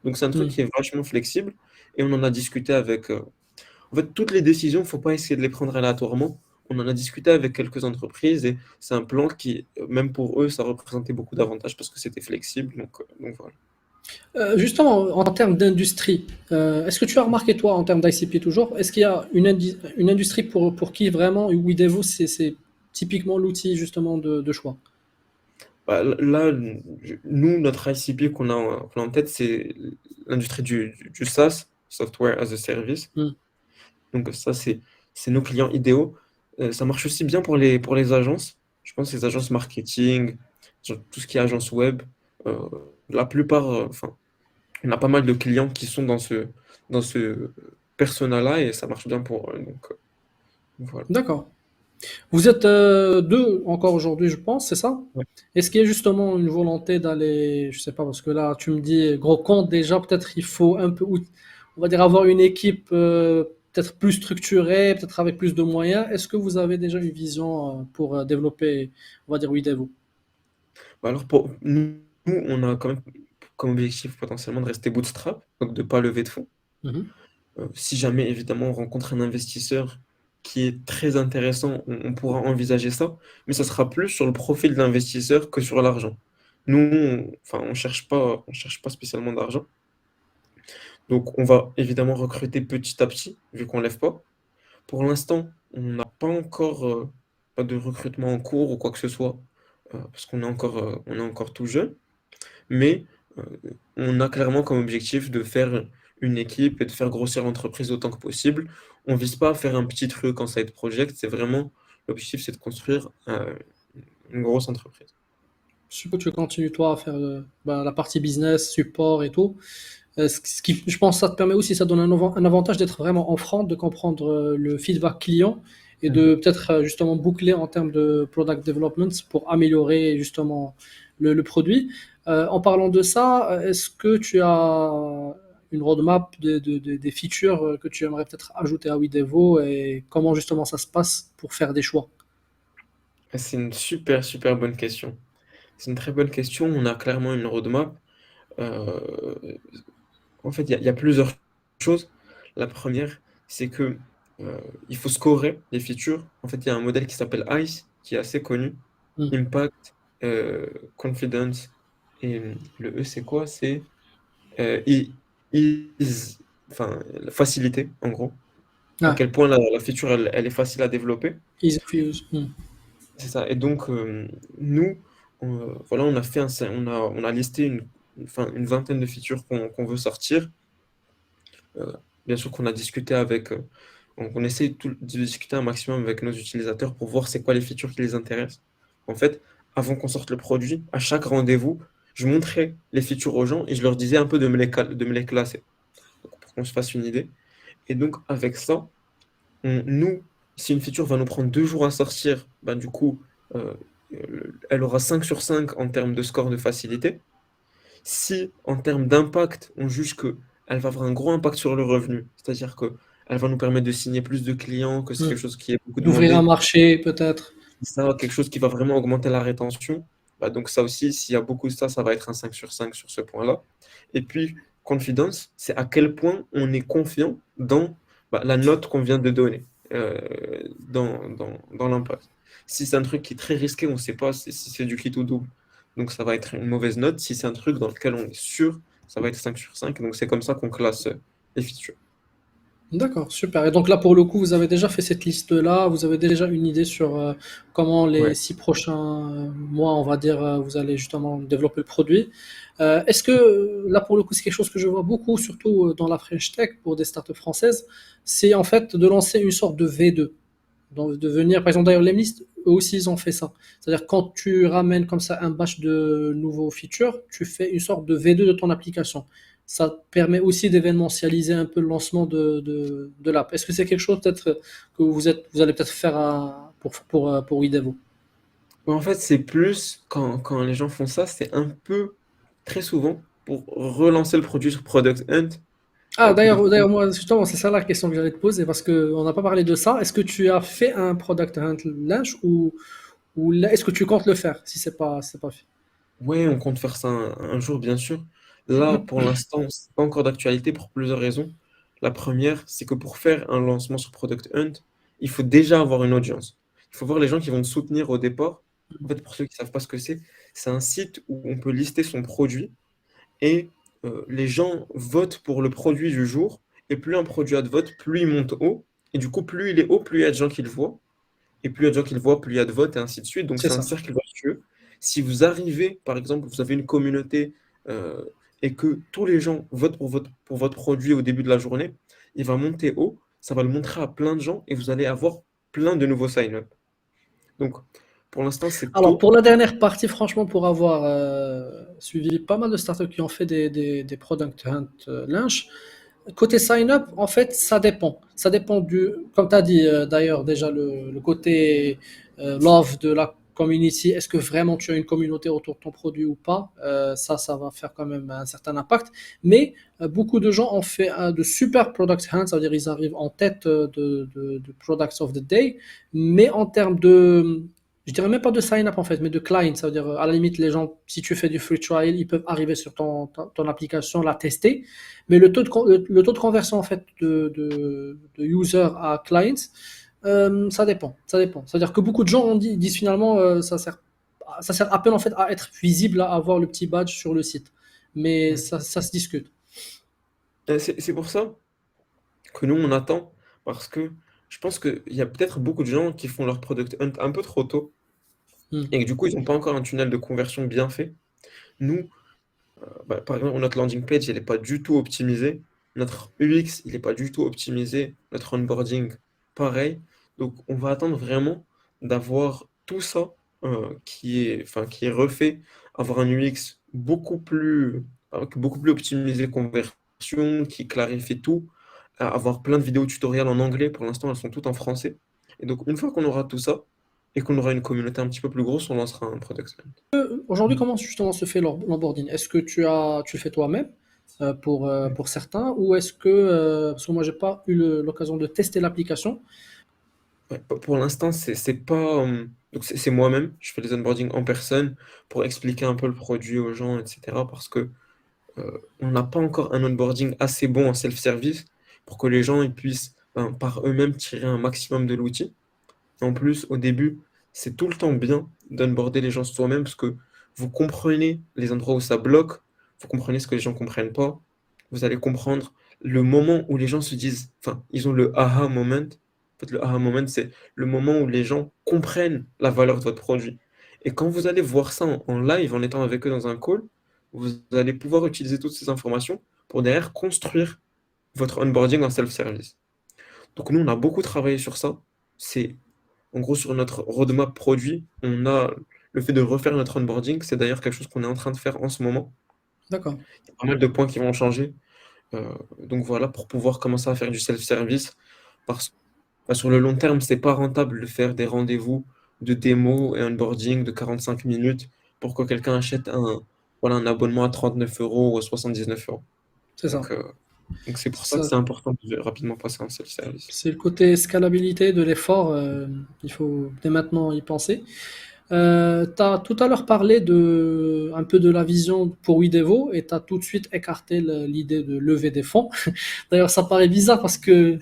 Donc c'est un truc Hmm. qui est vachement flexible et on en a discuté avec. En fait, toutes les décisions, faut pas essayer de les prendre aléatoirement. On en a discuté avec quelques entreprises et c'est un plan qui, même pour eux, ça représentait beaucoup d'avantages parce que c'était flexible. Donc voilà. Justement, en termes d'industrie, est-ce que tu as remarqué, toi, en termes d'ICP toujours, est-ce qu'il y a une industrie pour qui vraiment Widevo, c'est typiquement l'outil justement de choix? Là, nous, notre ICP qu'on a en tête, c'est l'industrie du SaaS, Software as a Service. Hmm. Donc ça, c'est nos clients idéaux. Ça marche aussi bien pour les agences. Je pense les agences marketing, genre tout ce qui est agence web. Euh, la plupart, enfin, on a pas mal de clients qui sont dans ce persona-là et ça marche bien pour eux. Donc voilà. D'accord. Vous êtes deux encore aujourd'hui, je pense, c'est ça? Ouais. Est-ce qu'il y a justement une volonté d'aller, je sais pas, parce que là, tu me dis gros compte, déjà, peut-être il faut un peu, on va dire, avoir une équipe peut-être plus structurée, peut-être avec plus de moyens. Est-ce que vous avez déjà une vision pour développer, on va dire, Widevo? Alors pour nous, on a quand même comme objectif potentiellement de rester bootstrap, donc de ne pas lever de fonds. Mhm. Si jamais, évidemment, on rencontre un investisseur qui est très intéressant, on pourra envisager ça, mais ça sera plus sur le profil de l'investisseur que sur l'argent. Nous, enfin, on cherche pas spécialement d'argent. Donc, on va évidemment recruter petit à petit, vu qu'on ne lève pas. Pour l'instant, on n'a pas encore pas de recrutement en cours ou quoi que ce soit, parce qu'on est encore tout jeune. Mais euh, on a clairement comme objectif de faire une équipe et de faire grossir l'entreprise autant que possible. On vise pas à faire un petit truc en side project, c'est vraiment l'objectif, c'est de construire une grosse entreprise. Je suppose que tu continues, toi, à faire la partie business, support et tout. Ce qui, je pense que ça te permet aussi, ça donne un avantage d'être vraiment en front, de comprendre le feedback client et de Mhm. peut-être justement boucler en termes de product development pour améliorer justement le produit. En parlant de ça, est-ce que tu as une roadmap des features que tu aimerais peut-être ajouter à Widevo et comment justement ça se passe pour faire des choix? C'est une super, super bonne question. C'est une très bonne question. On a clairement une roadmap. Euh, En fait, il y a plusieurs choses. La première, c'est que il faut scorer les features. En fait, il y a un modèle qui s'appelle ICE, qui est assez connu. Hmm. Impact, Confidence, et le E, c'est quoi? C'est ease, enfin, la facilité, en gros. À Ah, quel point la feature, elle est facile à développer. easy to use. Hmm. C'est ça. Et donc, nous, voilà, on a listé une vingtaine de features qu'on veut sortir. Euh, Bien sûr qu'on a discuté avec, on essaie de discuter un maximum avec nos utilisateurs pour voir c'est quoi les features qui les intéressent. En fait, avant qu'on sorte le produit, à chaque rendez-vous, je montrais les features aux gens et je leur disais un peu de me les classer, donc, pour qu'on se fasse une idée. Et donc, avec ça, nous, si une feature va nous prendre 2 jours à sortir, ben, du coup, euh, elle aura 5 sur 5 en termes de score de facilité. Si en termes d'impact, on juge que elle va avoir un gros impact sur le revenu, c'est-à-dire que elle va nous permettre de signer plus de clients, que c'est Hmm. quelque chose qui est beaucoup D'ouvrir un demandé, marché peut-être. ça, quelque chose qui va vraiment augmenter la rétention, bah donc ça aussi, s'il y a beaucoup de ça, ça va être un 5 sur 5 sur ce point-là. Et puis, confidence, c'est à quel point on est confiant dans la note qu'on vient de donner dans l'impact. Si c'est un truc qui est très risqué, on ne sait pas si c'est du quitte ou double. Donc ça va être une mauvaise note. Si c'est un truc dans lequel on est sûr, ça va être 5 sur 5. Donc c'est comme ça qu'on classe les features. D'accord, super. Et donc là, pour le coup, vous avez déjà fait cette liste-là, vous avez déjà une idée sur comment les Ouais. 6 prochains mois, on va dire, vous allez justement développer le produit. Est-ce que là, pour le coup, c'est quelque chose que je vois beaucoup, surtout dans la French Tech, pour des startups françaises, c'est en fait de lancer une sorte de V2. Donc, de venir, par exemple, d'ailleurs, Lemlist, eux aussi, ils ont fait ça. C'est-à-dire, quand tu ramènes comme ça un batch de nouveaux features, tu fais une sorte de V2 de ton application. Ça permet aussi d'événementialiser un peu le lancement de l'app. Est-ce que c'est quelque chose peut-être que vous allez peut-être faire pour Widevo? Mais en fait, c'est plus quand les gens font ça, c'est un peu très souvent pour relancer le produit sur Product Hunt. Ah, Donc, d'ailleurs, moi, justement, c'est ça la question que j'allais te poser parce qu'on n'a pas parlé de ça. Est-ce que tu as fait un product hunt lunch ou est-ce que tu comptes le faire si c'est pas fait? ouais, on compte faire ça un jour, bien sûr. Là, pour l'instant, c'est pas encore d'actualité pour plusieurs raisons. La première, c'est que pour faire un lancement sur Product Hunt, il faut déjà avoir une audience. Il faut voir les gens qui vont te soutenir au départ. En fait, pour ceux qui savent pas ce que c'est un site où on peut lister son produit et les gens votent pour le produit du jour. Et plus un produit a de votes, plus il monte haut. Et du coup, plus il est haut, plus il y a de gens qui le voient. Et plus il y a de gens qui le voient, plus il y a de votes, et ainsi de suite. Donc C'est c'est un ça. cercle vertueux. Si vous arrivez, par exemple, vous avez une communauté euh, et que tous les gens votent pour votre produit au début de la journée, il va monter haut, ça va le montrer à plein de gens et vous allez avoir plein de nouveaux sign-up. Donc pour l'instant, c'est Alors, tôt. pour la dernière partie, franchement, pour avoir suivi pas mal de startups qui ont fait des product hunt lunch, côté sign-up, en fait, ça dépend. Ça dépend comme tu as dit d'ailleurs déjà, le côté love de la community. Est-ce que vraiment tu as une communauté autour de ton produit ou pas? Ça va faire quand même un certain impact. Mais beaucoup de gens ont fait de super product hunt, ça veut dire ils arrivent en tête de products of the day. Mais en termes je dirais même pas de sign-up en fait, mais de client. Ça veut dire, à la limite, les gens, si tu fais du free trial, ils peuvent arriver sur ton application, la tester. Mais le taux de conversion en fait de user à client, ça dépend. Ça dépend. C'est-à-dire que beaucoup de gens disent finalement, ça sert à peine en fait à être visible, à avoir le petit badge sur le site. Mais Ouais. ça se discute. C'est pour ça que nous, on attend, parce que je pense qu'il y a peut-être beaucoup de gens qui font leur product hunt un peu trop tôt, Hmm. et que du coup, ils n'ont pas encore un tunnel de conversion bien fait. Nous, bah, par exemple, notre landing page, elle n'est pas du tout optimisée. Notre UX, il n'est pas du tout optimisé. Notre onboarding, pareil. Donc, on va attendre vraiment d'avoir tout ça enfin, qui est refait, avoir un UX beaucoup plus optimisé conversion, qui clarifie tout, avoir plein de vidéos tutoriels en anglais. Pour l'instant, elles sont toutes en français. Et donc, une fois qu'on aura tout ça et qu'on aura une communauté un petit peu plus grosse, on lancera un product. Aujourd'hui, comment justement se fait l'onboarding? Est-ce que tu le fais toi-même pour certains ou est-ce que, parce que moi j'ai pas eu l'occasion de tester l'application. Ouais, pour l'instant, c'est pas. Donc, c'est moi-même. Je fais les onboarding en personne pour expliquer un peu le produit aux gens, etc. Parce que on n'a pas encore un onboarding assez bon en self-service pour que les gens ils puissent ben, par eux-mêmes tirer un maximum de l'outil. En plus, au début, c'est tout le temps bien d'onboarder les gens soi-même parce que vous comprenez les endroits où ça bloque, vous comprenez ce que les gens ne comprennent pas, vous allez comprendre le moment où les gens se disent, enfin, ils ont le aha moment. En fait, le aha moment, c'est le moment où les gens comprennent la valeur de votre produit. Et quand vous allez voir ça en live, en étant avec eux dans un call, vous allez pouvoir utiliser toutes ces informations pour derrière construire votre onboarding en self-service. Donc nous, on a beaucoup travaillé sur ça. C'est en gros sur notre roadmap produit, on a le fait de refaire notre onboarding. C'est d'ailleurs quelque chose qu'on est en train de faire en ce moment. D'accord. Il y a pas mal de points qui vont changer. Donc voilà, pour pouvoir commencer à faire du self-service. Parce que sur le long terme, c'est pas rentable de faire des rendez-vous de démo et onboarding de 45 minutes pour que quelqu'un achète voilà, un abonnement à 39 euros ou à 79 euros. C'est ça. Donc donc c'est pour C'est ça que ça. c'est important de rapidement passer en self-service. C'est le côté scalabilité de l'effort. Il faut dès maintenant y penser. Tu as tout à l'heure parlé un peu de la vision pour Widevo et tu as tout de suite écarté l'idée de lever des fonds. D'ailleurs, ça paraît bizarre parce que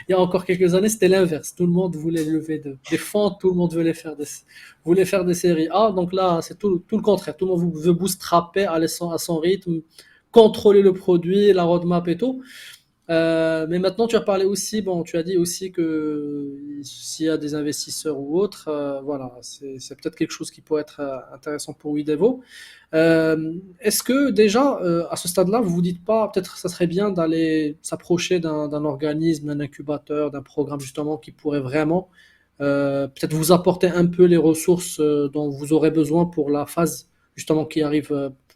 il y a encore quelques années, c'était l'inverse. Tout le monde voulait lever des fonds, tout le monde voulait faire des séries A. Donc là, c'est tout le contraire. Tout le monde veut bootstrapper, aller à son rythme, contrôler le produit, la roadmap et tout. Mais maintenant, tu as parlé aussi, bon, tu as dit aussi que s'il y a des investisseurs ou autres, voilà, c'est peut-être quelque chose qui pourrait être intéressant pour Widevo. Est-ce que déjà, à ce stade-là, vous vous dites pas, peut-être ça serait bien d'aller s'approcher d'un organisme, d'un incubateur, d'un programme justement qui pourrait vraiment peut-être vous apporter un peu les ressources dont vous aurez besoin pour la phase justement qui arrive.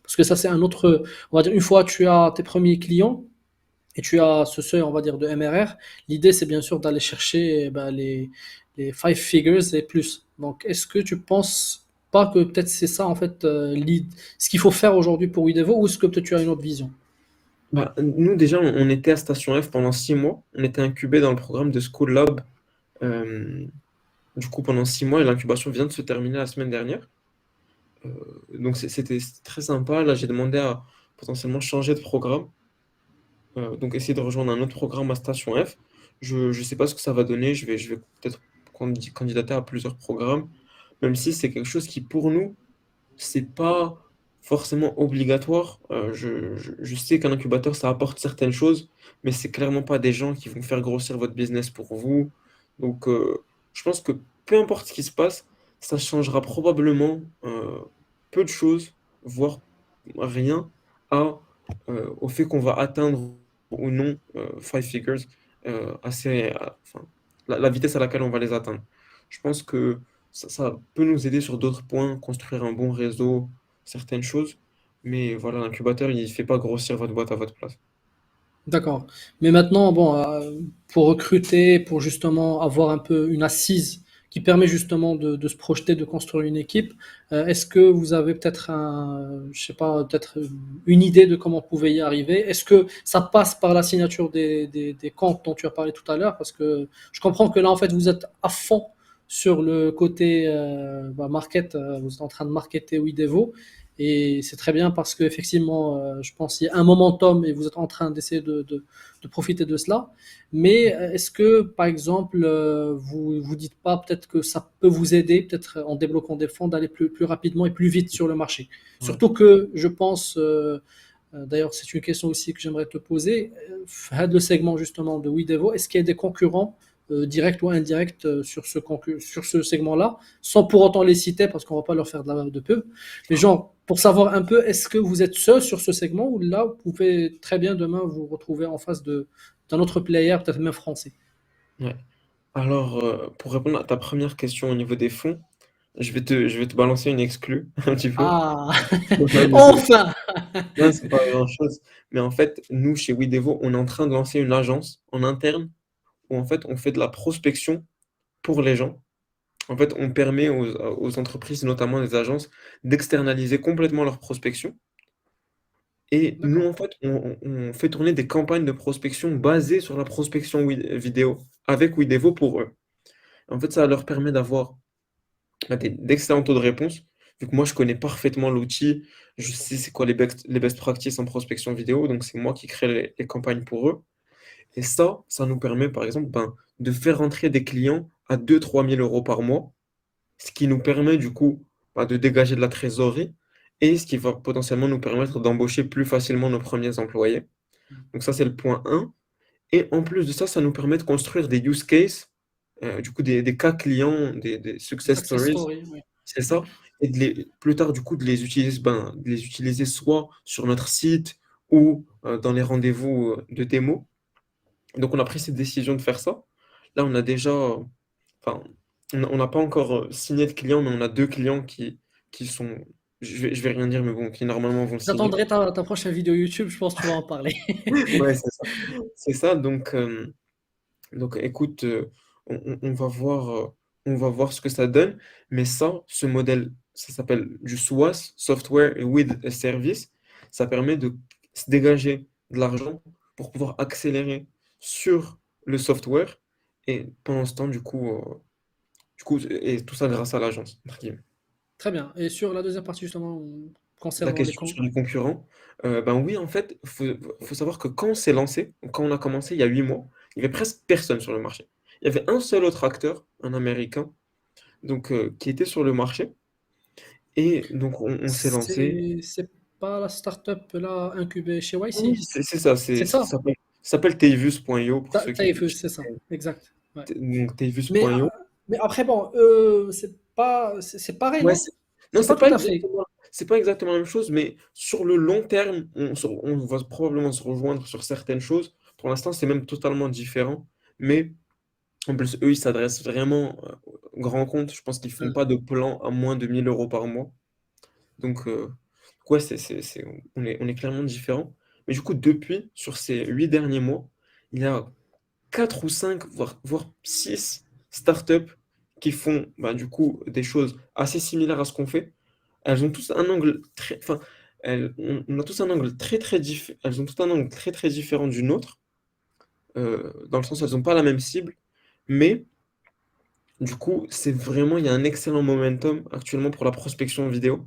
Parce que ça, c'est un autre, on va dire, une fois tu as tes premiers clients et tu as ce seuil, on va dire, de MRR, l'idée, c'est bien sûr d'aller chercher ben, les five figures et plus. Donc, est-ce que tu penses pas que peut-être c'est ça, en fait, ce qu'il faut faire aujourd'hui pour Widevo, ou est-ce que peut-être tu as une autre vision? Bah, nous, déjà, on était à Station F pendant 6 mois. On était incubé dans le programme de School Lab. euh, du coup, pendant 6 mois, et l'incubation vient de se terminer la semaine dernière. Euh, donc, c'était très sympa. Là, j'ai demandé à potentiellement changer de programme. Donc, essayer de rejoindre un autre programme à Station F. Je ne sais pas ce que ça va donner. Je vais peut-être candidater à plusieurs programmes, même si c'est quelque chose qui, pour nous, c'est pas forcément obligatoire. Je sais qu'un incubateur, ça apporte certaines choses, mais c'est clairement pas des gens qui vont faire grossir votre business pour vous. Donc, je pense que peu importe ce qui se passe, ça changera probablement peu de choses, voire rien, au fait qu'on va atteindre ou non five figures, enfin, la vitesse à laquelle on va les atteindre. Je pense que ça peut nous aider sur d'autres points, construire un bon réseau, certaines choses. Mais voilà, l'incubateur, il ne fait pas grossir votre boîte à votre place. D'accord. Mais maintenant, bon, pour recruter, pour justement avoir un peu une assise qui permet justement de se projeter, de construire une équipe, est-ce que vous avez peut-être je sais pas, peut-être une idée de comment vous pouvez y arriver? Est-ce que ça passe par la signature des comptes dont tu as parlé tout à l'heure? Parce que je comprends que là, en fait, vous êtes à fond sur le côté bah, market, vous êtes en train de marketer Widevo. Et c'est très bien parce qu'effectivement, je pense qu'il y a un momentum et vous êtes en train d'essayer de profiter de cela. Mais est-ce que, par exemple, vous vous dites pas peut-être que ça peut vous aider, peut-être en débloquant des fonds, d'aller plus rapidement et plus vite sur le marché? Ouais. Surtout que je pense, d'ailleurs, c'est une question aussi que j'aimerais te poser, le segment justement de Widevo, est-ce qu'il y a des concurrents directs ou indirects sur ce segment-là, sans pour autant les citer parce qu'on ne va pas leur faire de pub. Mais genre, pour savoir un peu, est-ce que vous êtes seul sur ce segment ou là, vous pouvez très bien demain vous retrouver en face d'un autre player, peut-être même français? Ouais. Alors, pour répondre à ta première question au niveau des fonds, je vais te balancer une exclue un petit peu. Ah, Ouais, mais enfin! non, c'est pas grand-chose. Mais en fait, nous, chez WeDevo, on est en train de lancer une agence en interne où en fait, on fait de la prospection pour les gens. En fait, on permet aux entreprises, notamment les agences, d'externaliser complètement leur prospection. Et nous, D'accord. en fait, on fait tourner des campagnes de prospection basées sur la prospection vidéo avec Widevo pour eux. En fait, ça leur permet d'avoir d'excellents taux de réponse. Vu que moi, je connais parfaitement l'outil, je sais c'est quoi les best practices en prospection vidéo, donc c'est moi qui crée les campagnes pour eux. Et ça nous permet, par exemple, de faire rentrer des clients à 2 000 à 3 000 euros par mois, ce qui nous permet du coup de dégager de la trésorerie et ce qui va potentiellement nous permettre d'embaucher plus facilement nos premiers employés. Donc ça, c'est le point 1. Et en plus de ça, ça nous permet de construire des use cases, du coup des cas clients, des success Success stories, story, oui. c'est ça. Et plus tard, du coup, de les utiliser soit sur notre site ou dans les rendez-vous de démo. Donc on a pris cette décision de faire ça. Là, on a déjà, enfin, on n'a pas encore signé de clients, mais on a 2 clients qui sont, je vais rien dire, mais bon, qui normalement vont signer. J'attendrai ta prochaine vidéo YouTube, je pense que tu vas en parler. Ouais, c'est ça. C'est ça. Donc écoute, on va voir ce que ça donne. Mais ça, ce modèle, ça s'appelle du SWAS, Software with a Service. Ça permet de se dégager de l'argent pour pouvoir accélérer sur le software. Et pendant ce temps, du coup, et tout ça grâce à l'agence, entre guillemets. Très bien. Et sur la deuxième partie, justement, La concernant les question comptes. sur les concurrents, ben oui, en fait, faut savoir que quand on s'est lancé, quand on a commencé il y a 8 mois, il y avait presque personne sur le marché. Il y avait un seul autre acteur, un Américain, donc qui était sur le marché. Et donc on s'est lancé. C'est pas la startup là incubée chez Oui, YC. c'est ça, C'est ça. ça s'appelle Teivus.io pour ceux qui Taïfus, c'est ça. Exact. Ouais. donc Mais, Teivus.io. mais après, bon, c'est pareil, Ouais, non? non, C'est pas tout à fait. c'est pas exactement la même chose, mais sur le long terme, on va probablement se rejoindre sur certaines choses. Pour l'instant, c'est même totalement différent. Mais En plus, eux, ils s'adressent vraiment aux grands comptes. Je pense qu'ils font Mmh. pas de plan à moins de 1 000 € par mois. Donc, ouais, on est clairement différents. Mais du coup, depuis, sur ces 8 derniers mois, il y a 4 ou 5, voire 6 startups qui font, bah, du coup, des choses assez similaires à ce qu'on fait. Elles ont tous un angle très, enfin, on a tous un angle très très différent. Elles ont tout un angle très très différent d'une autre, dans le sens où elles n'ont pas la même cible, mais du coup, c'est vraiment, il y a un excellent momentum actuellement pour la prospection vidéo.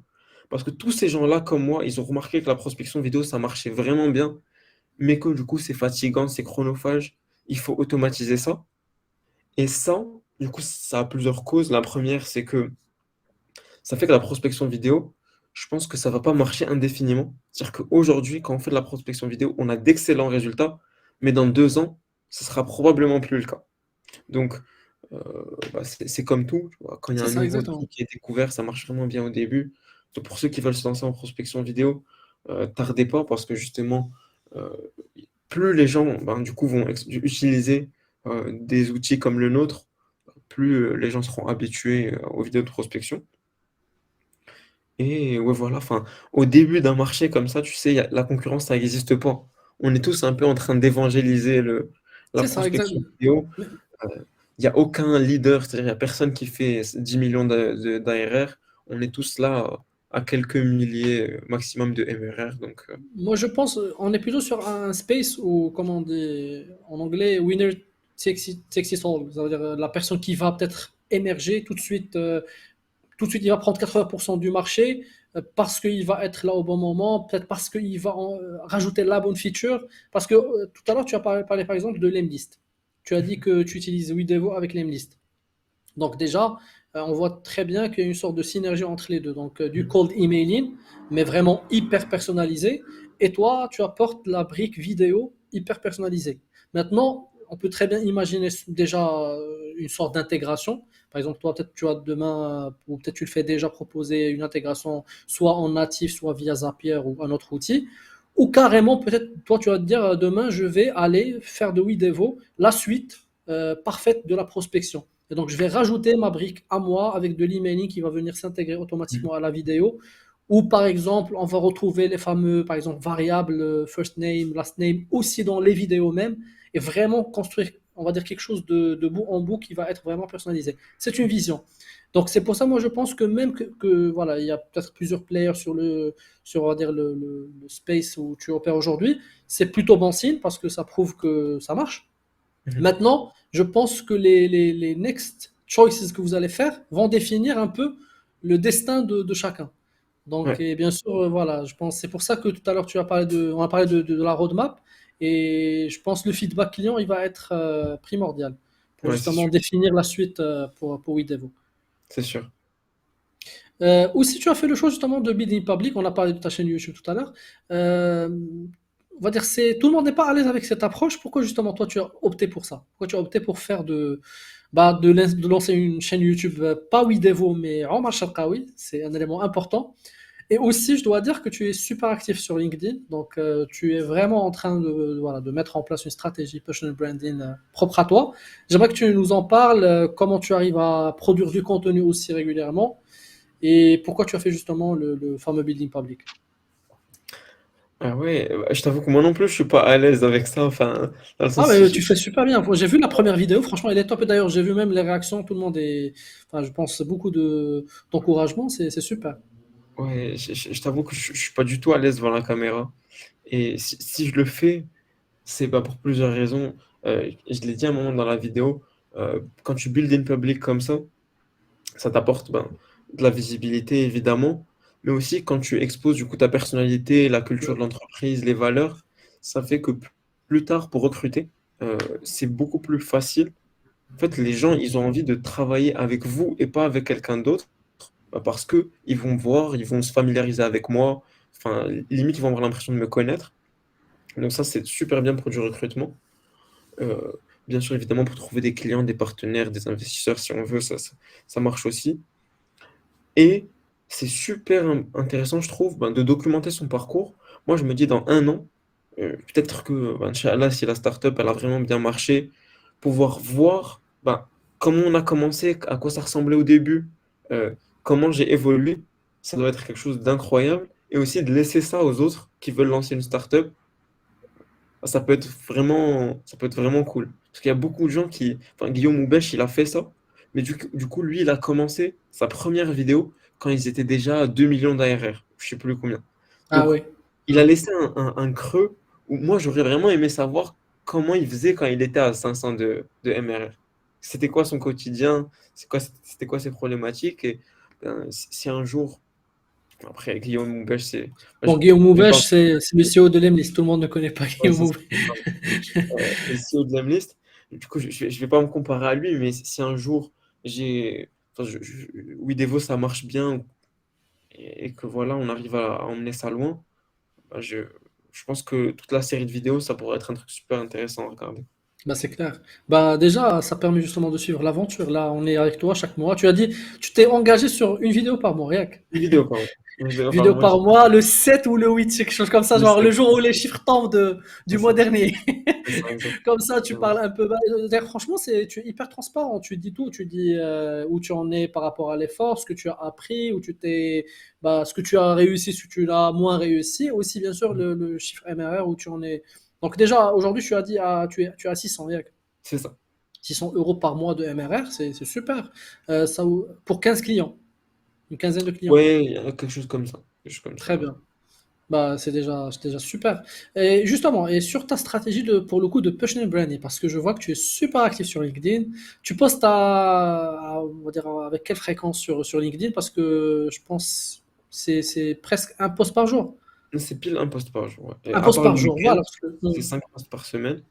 Parce que tous ces gens-là, comme moi, ils ont remarqué que la prospection vidéo, ça marchait vraiment bien, mais que du coup, c'est fatigant, c'est chronophage. Il faut automatiser ça. Et ça, du coup, ça a plusieurs causes. La première, c'est que ça fait que la prospection vidéo, je pense que ça va pas marcher indéfiniment. C'est-à-dire qu'aujourd'hui, quand on fait de la prospection vidéo, on a d'excellents résultats, mais dans 2 ans, ce sera probablement plus le cas. Donc, euh, bah, c'est comme tout, tu vois. Quand il y a C'est un ça nouveau exactement. truc qui est découvert, ça marche vraiment bien au début. Donc, pour ceux qui veulent se lancer en prospection vidéo, tardez pas parce que justement, euh, plus les gens, ben, du coup, vont utiliser des outils comme le nôtre, plus les gens seront habitués aux vidéos de prospection. Et ouais, voilà, enfin, au début d'un marché comme ça, tu sais, la concurrence, ça n'existe pas. On est tous un peu en train d'évangéliser la C'est ça prospection exactement. vidéo. Mais Il n'y a aucun leader, c'est-à-dire il n'y a personne qui fait 10 millions d'ARR. On est tous là à quelques milliers maximum de MRR. Donc, moi, je pense, on est plutôt sur un space où, comme on dit en anglais, winner takes it all. Ça veut dire la personne qui va peut-être émerger tout de suite, il va prendre 80% du marché parce qu'il va être là au bon moment, peut-être parce qu'il va rajouter la bonne feature. Parce que tout à l'heure, tu as parlé, par exemple de l'Emlist. Tu as dit que tu utilises Widevo avec l'Emlist. Donc déjà, on voit très bien qu'il y a une sorte de synergie entre les deux. Donc du cold emailing, mais vraiment hyper personnalisé. Et toi, tu apportes la brique vidéo hyper personnalisée. Maintenant, on peut très bien imaginer déjà une sorte d'intégration. Par exemple, toi, peut-être tu as demain, ou peut-être tu le fais déjà proposer une intégration soit en natif, soit via Zapier ou un autre outil. Ou carrément, peut-être, toi, tu vas te dire, demain, je vais aller faire de Widevo la suite parfaite de la prospection. Et donc, je vais rajouter ma brique à moi avec de l'emailing qui va venir s'intégrer automatiquement à la vidéo. Ou par exemple, on va retrouver les fameux, par exemple, variables first name, last name aussi dans les vidéos même et vraiment construire, on va dire, quelque chose de bout en bout qui va être vraiment personnalisé. C'est une vision. Donc, c'est pour ça, moi, je pense que même voilà, il y a peut-être plusieurs players sur, on va dire, le space où tu opères aujourd'hui, c'est plutôt bon signe parce que ça prouve que ça marche. mhm. Maintenant, je pense que les next choices que vous allez faire vont définir un peu le destin de chacun. Donc, Ouais, et bien sûr, voilà, je pense c'est pour ça que tout à l'heure on a parlé de la roadmap et je pense que le feedback client il va être primordial pour ouais, c'est justement sûr, définir la suite pour WeDevo. c'est sûr. Ou si tu as fait le choix justement de building public, on a parlé de ta chaîne YouTube tout à l'heure. euh, on va dire c'est tout le monde n'est pas à l'aise avec cette approche. Pourquoi justement toi tu as opté pour ça? Pourquoi tu as opté pour faire de lancer une chaîne YouTube pas Widevo mais Omar Sharqawi, c'est un élément important. Et aussi je dois dire que tu es super actif sur LinkedIn, donc tu es vraiment en train voilà, de mettre en place une stratégie personal branding propre à toi. J'aimerais que tu nous en parles, comment tu arrives à produire du contenu aussi régulièrement et pourquoi tu as fait justement le fameux building public. Ah ouais, bah, je t'avoue que moi non plus, je suis pas à l'aise avec ça. Enfin, dans le Ah, sens, mais tu fais super bien. J'ai vu la première vidéo, franchement, elle est top. Et d'ailleurs, j'ai vu même les réactions. Tout le monde est. Enfin, je pense beaucoup d'encouragement. C'est super. ouais, je t'avoue que je suis pas du tout à l'aise devant la caméra. Et si je le fais, c'est pas pour plusieurs raisons. Je l'ai dit à un moment dans la vidéo, quand tu build in public comme ça t'apporte ben, de la visibilité évidemment, mais aussi quand tu exposes du coup ta personnalité, la culture de l'entreprise, les valeurs, ça fait que plus tard pour recruter, c'est beaucoup plus facile. En fait, les gens, ils ont envie de travailler avec vous et pas avec quelqu'un d'autre, bah, parce que ils vont me voir, ils vont se familiariser avec moi, enfin, limite, ils vont avoir l'impression de me connaître. Donc ça, c'est super bien pour du recrutement. Euh, Bien sûr, évidemment, pour trouver des clients, des partenaires, des investisseurs, si on veut, ça marche aussi. Et c'est super intéressant, je trouve, ben, de documenter son parcours. Moi, je me dis, dans 1 an, peut-être que, ben, Inch'Allah, si la startup elle a vraiment bien marché, pouvoir voir. bah, comment on a commencé, à quoi ça ressemblait au début, comment j'ai évolué, ça doit être quelque chose d'incroyable. Et aussi de laisser ça aux autres qui veulent lancer une startup, ça peut être vraiment cool. Parce qu'il y a beaucoup de gens qui, enfin, Guillaume Houbèche, il a fait ça, mais du coup, lui, il a commencé sa première vidéo quand ils étaient déjà à 2 millions d'ARR, je sais plus combien. Ah Donc, oui. il a laissé un creux où moi, j'aurais vraiment aimé savoir comment il faisait quand il était à 500 de MRR. C'était quoi son quotidien? C'était quoi ses problématiques? Et si un jour, après, Guillaume Houbèche, c'est. Moi, Bon, Guillaume je vais pas. Moubèche, c'est le CEO de l'Emlist. Tout le monde ne connaît pas Ouais, Guillaume c'est ça. Moubèche. C'est le CEO de l'Amlist. Du coup, je vais pas me comparer à lui, mais si un jour enfin, Widevo, ça marche bien et que voilà, on arrive à emmener ça loin, bah, je pense que toute la série de vidéos, ça pourrait être un truc super intéressant à regarder. Bah, c'est clair. Bah, déjà, ça permet justement de suivre l'aventure. Là, on est avec toi chaque mois. Tu as dit, tu t'es engagé sur une vidéo par mois, rien que. Une vidéo par mois. Une vidéo par Vidéo mois, par mois, le 7 ou le 8, c'est quelque chose comme ça, le genre le 7. jour où les chiffres tombent du C'est mois ça. dernier. C'est ça, exactement. Comme ça, tu parles un peu. Bah, d'ailleurs, franchement, tu es hyper transparent. Tu dis tout. Tu dis où tu en es par rapport à l'effort, ce que tu as appris, où tu t'es, bah, ce que tu as réussi, ce que tu as moins réussi. Aussi, bien sûr, le chiffre MRR où tu en es. Donc, déjà, aujourd'hui, tu as dit, tu es à 600, rien que C'est ça. 600 euros par mois de MRR, c'est super. Ça, pour 15 clients, une quinzaine de clients. Ouais, il y a quelque chose comme ça. Quelque chose comme ça, Très ouais. bien. Bah, c'est déjà super. Et justement, et sur ta stratégie pour le coup de personal branding, parce que je vois que tu es super actif sur LinkedIn, tu postes on va dire, avec quelle fréquence sur LinkedIn? Parce que je pense c'est presque un post par jour. C'est pile un post par jour, ouais. Et Un à post part le par jour, week-end, voilà. Parce que, c'est 5 posts par semaine.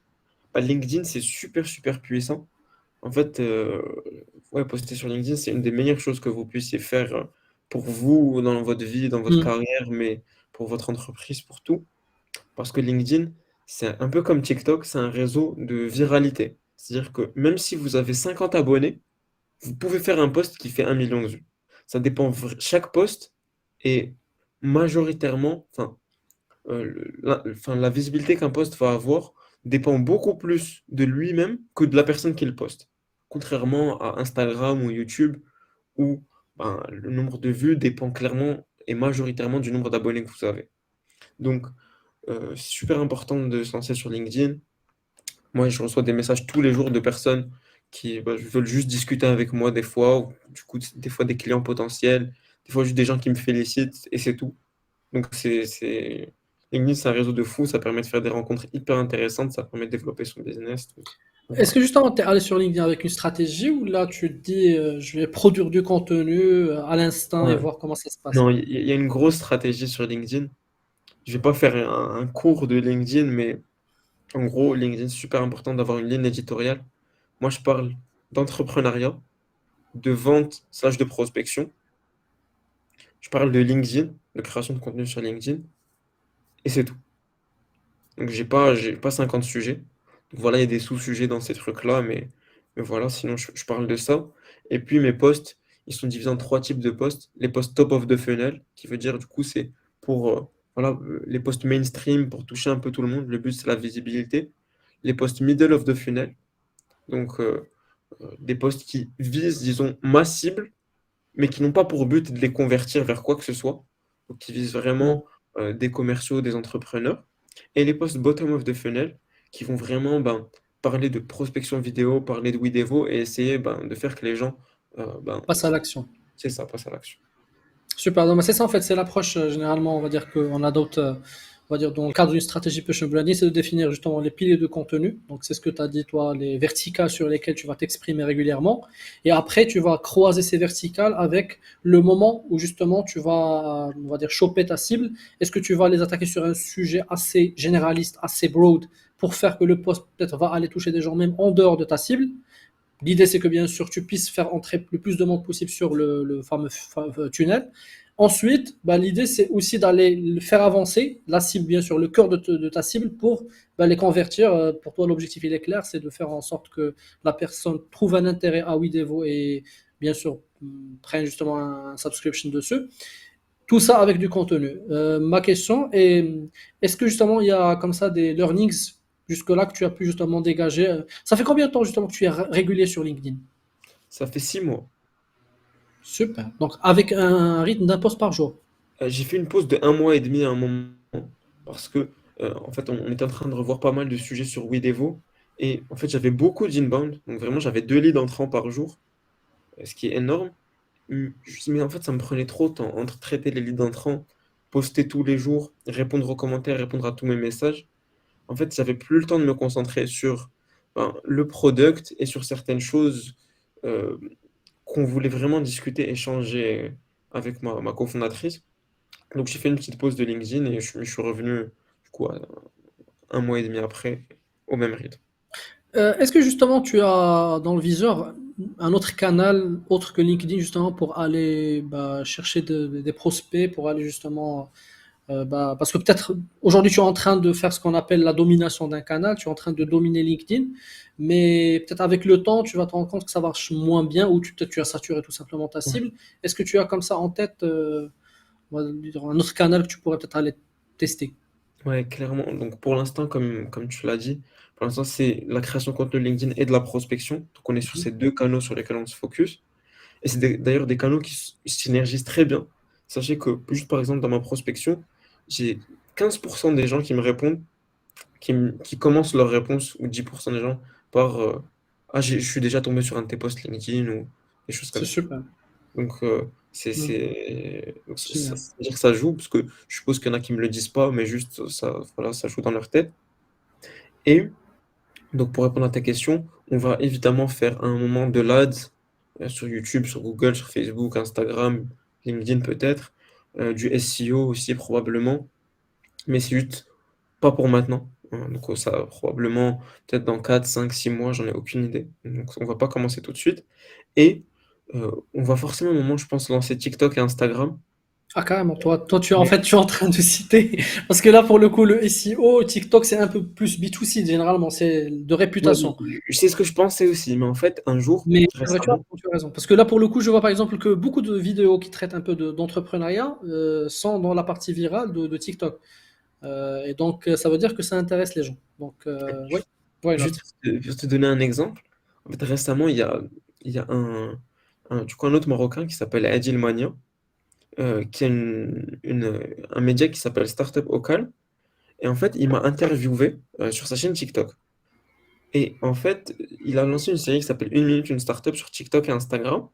Bah, LinkedIn, c'est super, super puissant. En fait, ouais, poster sur LinkedIn, c'est une des meilleures choses que vous puissiez faire pour vous, dans votre vie, dans votre Hmm. carrière, mais pour votre entreprise, pour tout. Parce que LinkedIn, c'est un peu comme TikTok, c'est un réseau de viralité. C'est-à-dire que même si vous avez 50 abonnés, vous pouvez faire un post qui fait 1 million de vues. Ça dépend, chaque post est majoritairement, enfin, la visibilité qu'un poste va avoir dépend beaucoup plus de lui-même que de la personne qui le poste. Contrairement à Instagram ou YouTube, où ben, le nombre de vues dépend clairement et majoritairement du nombre d'abonnés que vous avez. Donc, c'est super important de se lancer sur LinkedIn. Moi, je reçois des messages tous les jours de personnes qui veulent juste discuter avec moi des fois, ou du coup, des fois des clients potentiels, des fois juste des gens qui me félicitent, et c'est tout. Donc, LinkedIn, c'est un réseau de fou, ça permet de faire des rencontres hyper intéressantes, ça permet de développer son business. Donc Est-ce voilà. que justement tu es allé sur LinkedIn avec une stratégie ou là tu te dis je vais produire du contenu à l'instant et Ouais. voir comment ça se passe? Non, il y a une grosse stratégie sur LinkedIn. Je vais pas faire un cours de LinkedIn, mais en gros, LinkedIn, c'est super important d'avoir une ligne éditoriale. Moi, je parle d'entrepreneuriat, de vente slash de prospection. Je parle de LinkedIn, de création de contenu sur LinkedIn, et c'est tout. Donc, j'ai pas 50 sujets. Donc, voilà, il y a des sous-sujets dans ces trucs-là, mais voilà, sinon, je parle de ça. Et puis, mes posts, ils sont divisés en trois types de posts. Les posts top of the funnel, qui veut dire, du coup, c'est pour voilà, les posts mainstream, pour toucher un peu tout le monde. Le but, c'est la visibilité. Les posts middle of the funnel, donc des posts qui visent, disons, ma cible, mais qui n'ont pas pour but de les convertir vers quoi que ce soit. Donc, qui visent Hmm. vraiment des commerciaux, des entrepreneurs. Et les posts bottom of the funnel, qui vont vraiment ben, parler de prospection vidéo, parler de Widevo et essayer ben, de faire que les gens, Passe à l'action. c'est ça, passent à l'action. Super, non, mais c'est ça en fait, c'est l'approche généralement, on va dire qu'on adopte, on va dire dans le cadre d'une stratégie personal branding, c'est de définir justement les piliers de contenu. Donc c'est ce que tu as dit toi, les verticales sur lesquelles tu vas t'exprimer régulièrement. Et après, tu vas croiser ces verticales avec le moment où justement tu vas, on va dire, choper ta cible. Est-ce que tu vas les attaquer sur un sujet assez généraliste, assez broad, pour faire que le post peut-être va aller toucher des gens même en dehors de ta cible? L'idée, c'est que bien sûr, tu puisses faire entrer le plus de monde possible sur le fameux tunnel. Ensuite, bah, l'idée, c'est aussi d'aller faire avancer la cible, bien sûr, le cœur de ta cible pour bah, les convertir. Pour toi, l'objectif, il est clair, c'est de faire en sorte que la personne trouve un intérêt à Widevo et bien sûr, prenne justement un subscription dessus. Tout ça avec du contenu. Ma question est, est-ce que justement, il y a comme ça des learnings jusque-là que tu as pu justement dégager. Ça fait combien de temps justement que tu es régulier sur LinkedIn? Ça fait 6 mois. Super. Donc avec un rythme d'un post par jour. J'ai fait une pause de 1 mois et demi à un moment parce que en fait on était en train de revoir pas mal de sujets sur Widevo et en fait j'avais beaucoup d'inbound, donc vraiment j'avais 2 leads entrants par jour, ce qui est énorme. Mais en fait ça me prenait trop de temps entre traiter les leads entrants, poster tous les jours, répondre aux commentaires, répondre à tous mes messages. En fait j'avais plus le temps de me concentrer sur le product et sur certaines choses euh, qu'on voulait vraiment discuter, échanger avec ma cofondatrice. Donc j'ai fait une petite pause de LinkedIn et je suis revenu du coup 1 mois et demi après au même rythme. Est-ce que justement tu as dans le viseur un autre canal autre que LinkedIn justement pour aller bah, chercher des prospects, pour aller justement parce que peut-être aujourd'hui tu es en train de faire ce qu'on appelle la domination d'un canal, tu es en train de dominer LinkedIn, mais peut-être avec le temps tu vas te rendre compte que ça marche moins bien ou tu as saturé tout simplement ta Ouais. cible. Est-ce que tu as comme ça en tête on va dire un autre canal que tu pourrais peut-être aller tester? Ouais, clairement. Donc pour l'instant, comme tu l'as dit, pour l'instant c'est la création de contenu LinkedIn et de la prospection. Donc on est sur Mhm. ces deux canaux sur lesquels on se focus. Et c'est d'ailleurs des canaux qui synergisent très bien. Sachez que juste par exemple dans ma prospection, j'ai 15% des gens qui me répondent, qui commencent leur réponse, ou 10% des gens par Ah, je suis déjà tombé sur un de tes posts LinkedIn ou des choses C'est comme ça. super. Donc, Mhm. ça Génial. veut dire que ça joue, parce que je suppose qu'il y en a qui me le disent pas, mais juste ça, voilà, ça joue dans leur tête. Et donc, pour répondre à ta question, on va évidemment faire un moment de l'ADS sur YouTube, sur Google, sur Facebook, Instagram, LinkedIn peut-être, du SEO aussi probablement, mais c'est juste pas pour maintenant. Hein. Donc, ça probablement peut-être dans 4 5 6 mois, j'en ai aucune idée. Donc, on va pas commencer tout de suite. Et on va forcément à un moment, je pense, lancer TikTok et Instagram. Ah carrément, toi tu es en Mais fait tu es en train de citer parce que là pour le coup le SEO, TikTok c'est un peu plus B2C généralement, c'est de ouais, réputation. c'est ce que je pensais aussi. Mais en fait, un jour, Mais c'est vrai, récemment, tu as raison. Parce que là pour le coup je vois par exemple que beaucoup de vidéos qui traitent un peu d'entrepreneuriat sont dans la partie virale de TikTok. Et donc ça veut dire que ça intéresse les gens. Donc oui, why not? juste pour te donner un exemple, en fait, récemment, il y a du coup, un autre Marocain qui s'appelle Adil Mania, qui a un média qui s'appelle Startup Okal. Et en fait, il m'a interviewé sur sa chaîne TikTok. Et en fait, il a lancé une série qui s'appelle Une minute, une startup sur TikTok et Instagram.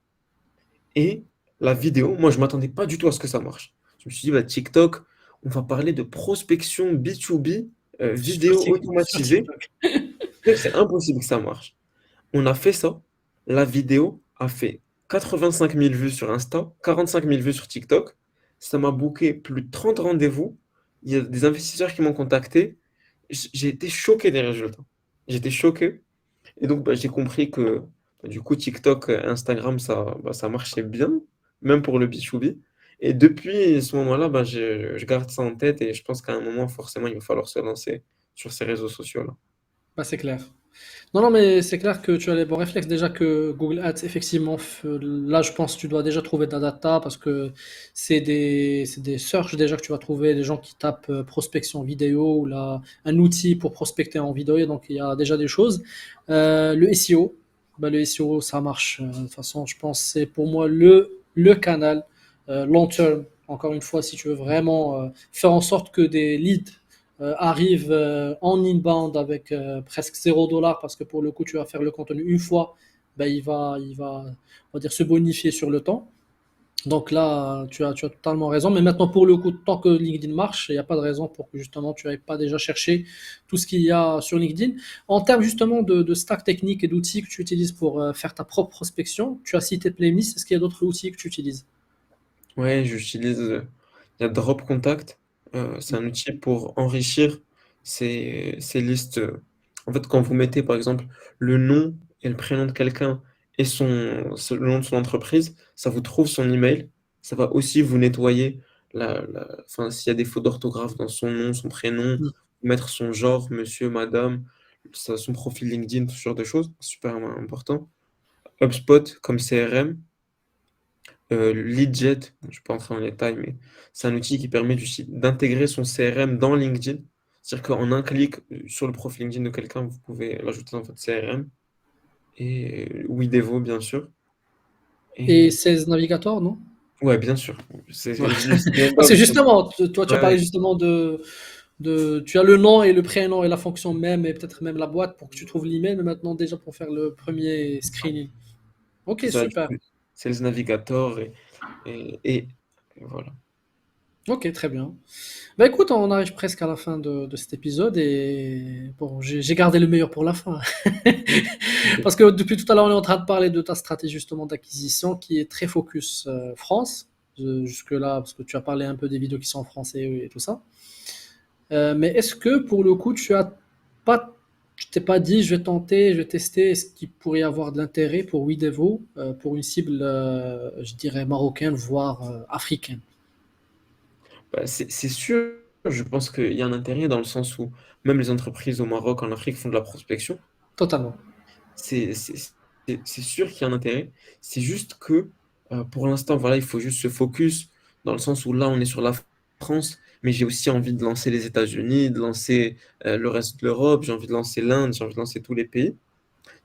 Et la vidéo, moi, je m'attendais pas du tout à ce que ça marche. Je me suis dit, bah, TikTok, on va parler de prospection B2B, vidéo Sur automatisée. TikTok. C'est impossible que ça marche. On a fait ça. La vidéo a fait 85 000 vues sur Insta, 45 000 vues sur TikTok. Ça m'a booké plus de 30 rendez-vous. Il y a des investisseurs qui m'ont contacté. J'ai été choqué des résultats. J'étais choqué. Et donc, bah, j'ai compris que du coup, TikTok, Instagram, ça marchait bien, même pour le B2B. Et depuis ce moment-là, bah, je garde ça en tête et je pense qu'à un moment, forcément, il va falloir se lancer sur ces réseaux sociaux-là. Bah, c'est clair. Non, non, mais c'est clair que tu as les bons réflexes. Déjà que Google Ads, effectivement, là, je pense que tu dois déjà trouver de la data parce que c'est des search déjà que tu vas trouver, des gens qui tapent prospection vidéo ou là, un outil pour prospecter en vidéo. Donc, il y a déjà des choses. Le SEO, bah, le SEO, ça marche. De toute façon, je pense que c'est pour moi le canal long term. Encore une fois, si tu veux vraiment faire en sorte que des leads arrive en inbound avec presque 0 $ parce que pour le coup, tu vas faire le contenu une fois, ben, on va dire, se bonifier sur le temps. Donc là, tu as totalement raison. Mais maintenant, pour le coup, tant que LinkedIn marche, il n'y a pas de raison pour que justement tu n'ailles pas déjà chercher tout ce qu'il y a sur LinkedIn. En termes justement de stack technique et d'outils que tu utilises pour faire ta propre prospection, tu as cité Playlist. Est-ce qu'il y a d'autres outils que tu utilises? Ouais, j'utilise il y a Drop Contact. C'est un outil pour enrichir ces listes. En fait, quand vous mettez par exemple le nom et le prénom de quelqu'un et le nom de son entreprise, ça vous trouve son email. Ça va aussi vous nettoyer enfin, s'il y a des fautes d'orthographe dans son nom, son prénom, mettre son genre, monsieur, madame, son profil LinkedIn, ce genre de choses, super important. HubSpot comme CRM. Leadjet, je ne vais pas entrer dans les détails, mais c'est un outil qui permet d'intégrer son CRM dans LinkedIn. C'est-à-dire qu'en un clic sur le profil LinkedIn de quelqu'un, vous pouvez l'ajouter dans votre CRM et Widevo, bien sûr. Et Et 16 navigateurs, non? ouais, bien sûr. Ouais. Je sais même Parce pas. que justement, toi, tu as Ouais, parlé ouais, justement tu as le nom et le prénom et la fonction même et peut-être même la boîte pour que tu trouves l'email, mais maintenant déjà pour faire le premier screening. Ok, c'est ça. Du super. coup, c'est le navigateur et, et- et voilà. Ok, très bien. Bah écoute, on arrive presque à la fin de cet épisode et bon, j'ai gardé le meilleur pour la fin. Ok. Parce que depuis tout à l'heure, on est en train de parler de ta stratégie justement d'acquisition qui est très focus France. Jusque-là, parce que tu as parlé un peu des vidéos qui sont en français et tout ça. Mais est-ce que pour le coup, tu t'es pas dit, je vais tenter, je vais tester, est-ce qu'il pourrait y avoir de l'intérêt pour Widevo, pour une cible, je dirais marocaine, voire africaine? Bah, c'est sûr, je pense qu'il y a un intérêt dans le sens où même les entreprises au Maroc, en Afrique, font de la prospection. Totalement. C'est c'est sûr qu'il y a un intérêt. C'est juste que pour l'instant, voilà, il faut juste se focus dans le sens où là, on est sur la France, mais j'ai aussi envie de lancer les États-Unis, de lancer le reste de l'Europe, j'ai envie de lancer l'Inde, j'ai envie de lancer tous les pays.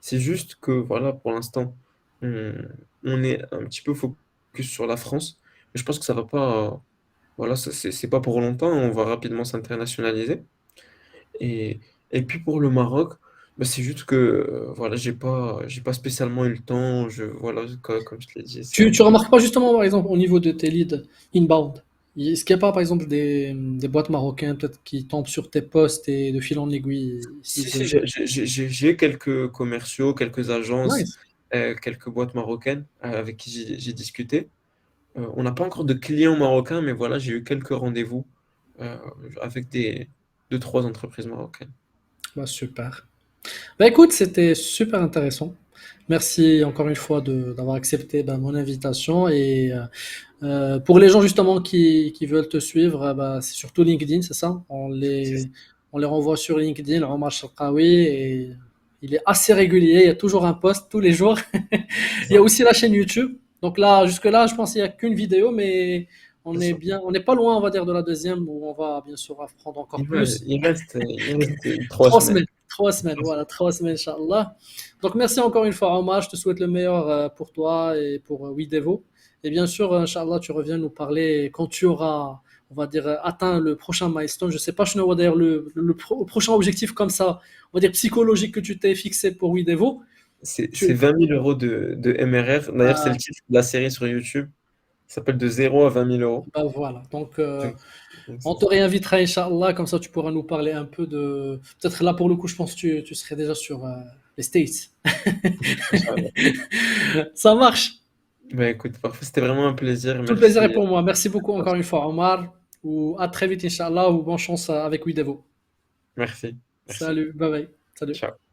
C'est juste que, voilà, pour l'instant, on, on est un petit peu focus sur la France. Mais je pense que ça va pas, voilà, c'est pas pour longtemps, on va rapidement s'internationaliser. Et, et puis pour le Maroc, bah, c'est juste que voilà, j'ai pas spécialement eu le temps. Voilà, comme je te l'ai dit, c'est un Tu peu. remarques pas justement, par exemple, au niveau de tes leads inbound, est-ce qu'il n'y a pas, par exemple, des boîtes marocaines peut-être qui tombent sur tes posts et de fil en aiguille, Si, ils si, deviennent... j'ai quelques commerciaux, quelques agences, Nice. quelques boîtes marocaines avec qui j'ai discuté. On n'a pas encore de clients marocains, mais voilà, j'ai eu quelques rendez-vous euh, avec deux, trois entreprises marocaines. Bah, super. Bah écoute, c'était super intéressant. Merci encore une fois d'avoir accepté ben, mon invitation. Et pour les gens justement qui veulent te suivre, bah, c'est surtout LinkedIn, c'est ça? C'est On les renvoie sur LinkedIn, Omar Sharqawi, et il est assez régulier, il y a toujours un post tous les jours. Il y a ça. aussi la chaîne YouTube. Donc là, jusque-là, je pense qu'il n'y a qu'une vidéo, mais C'est ça. on n'est pas loin, on va dire, de la deuxième, où on va bien sûr apprendre encore plus. Il reste 3 semaines. 3 semaines. 3 semaines, voilà, 3 semaines, Inch'Allah. Donc, merci encore une fois, Omar. Je te souhaite le meilleur pour toi et pour Widevo. Et bien sûr, Inch'Allah, tu reviens nous parler quand tu auras, on va dire, atteint le prochain milestone. Je sais pas, je ne vois d'ailleurs le prochain objectif comme ça, on va dire psychologique que tu t'es fixé pour Widevo. C'est 20 000 € de MRR. D'ailleurs, c'est le Euh, titre de la série sur YouTube. Ça s'appelle De 0 à 20 000 €. bah voilà. Donc, Donc, donc on c'est te ça. réinvitera, Inch'Allah, comme ça tu pourras nous parler un peu de. Peut-être là, pour le coup, je pense que tu serais déjà sur les States. Inch'Allah. Ça marche. Bah, écoute, parfait. C'était vraiment un plaisir. Tout le plaisir est Merci. pour moi. Merci beaucoup encore une fois, Omar. Ou à très vite, Inch'Allah, ou bonne chance avec Widevo. Merci. Merci. Salut, bye bye. Salut. Ciao.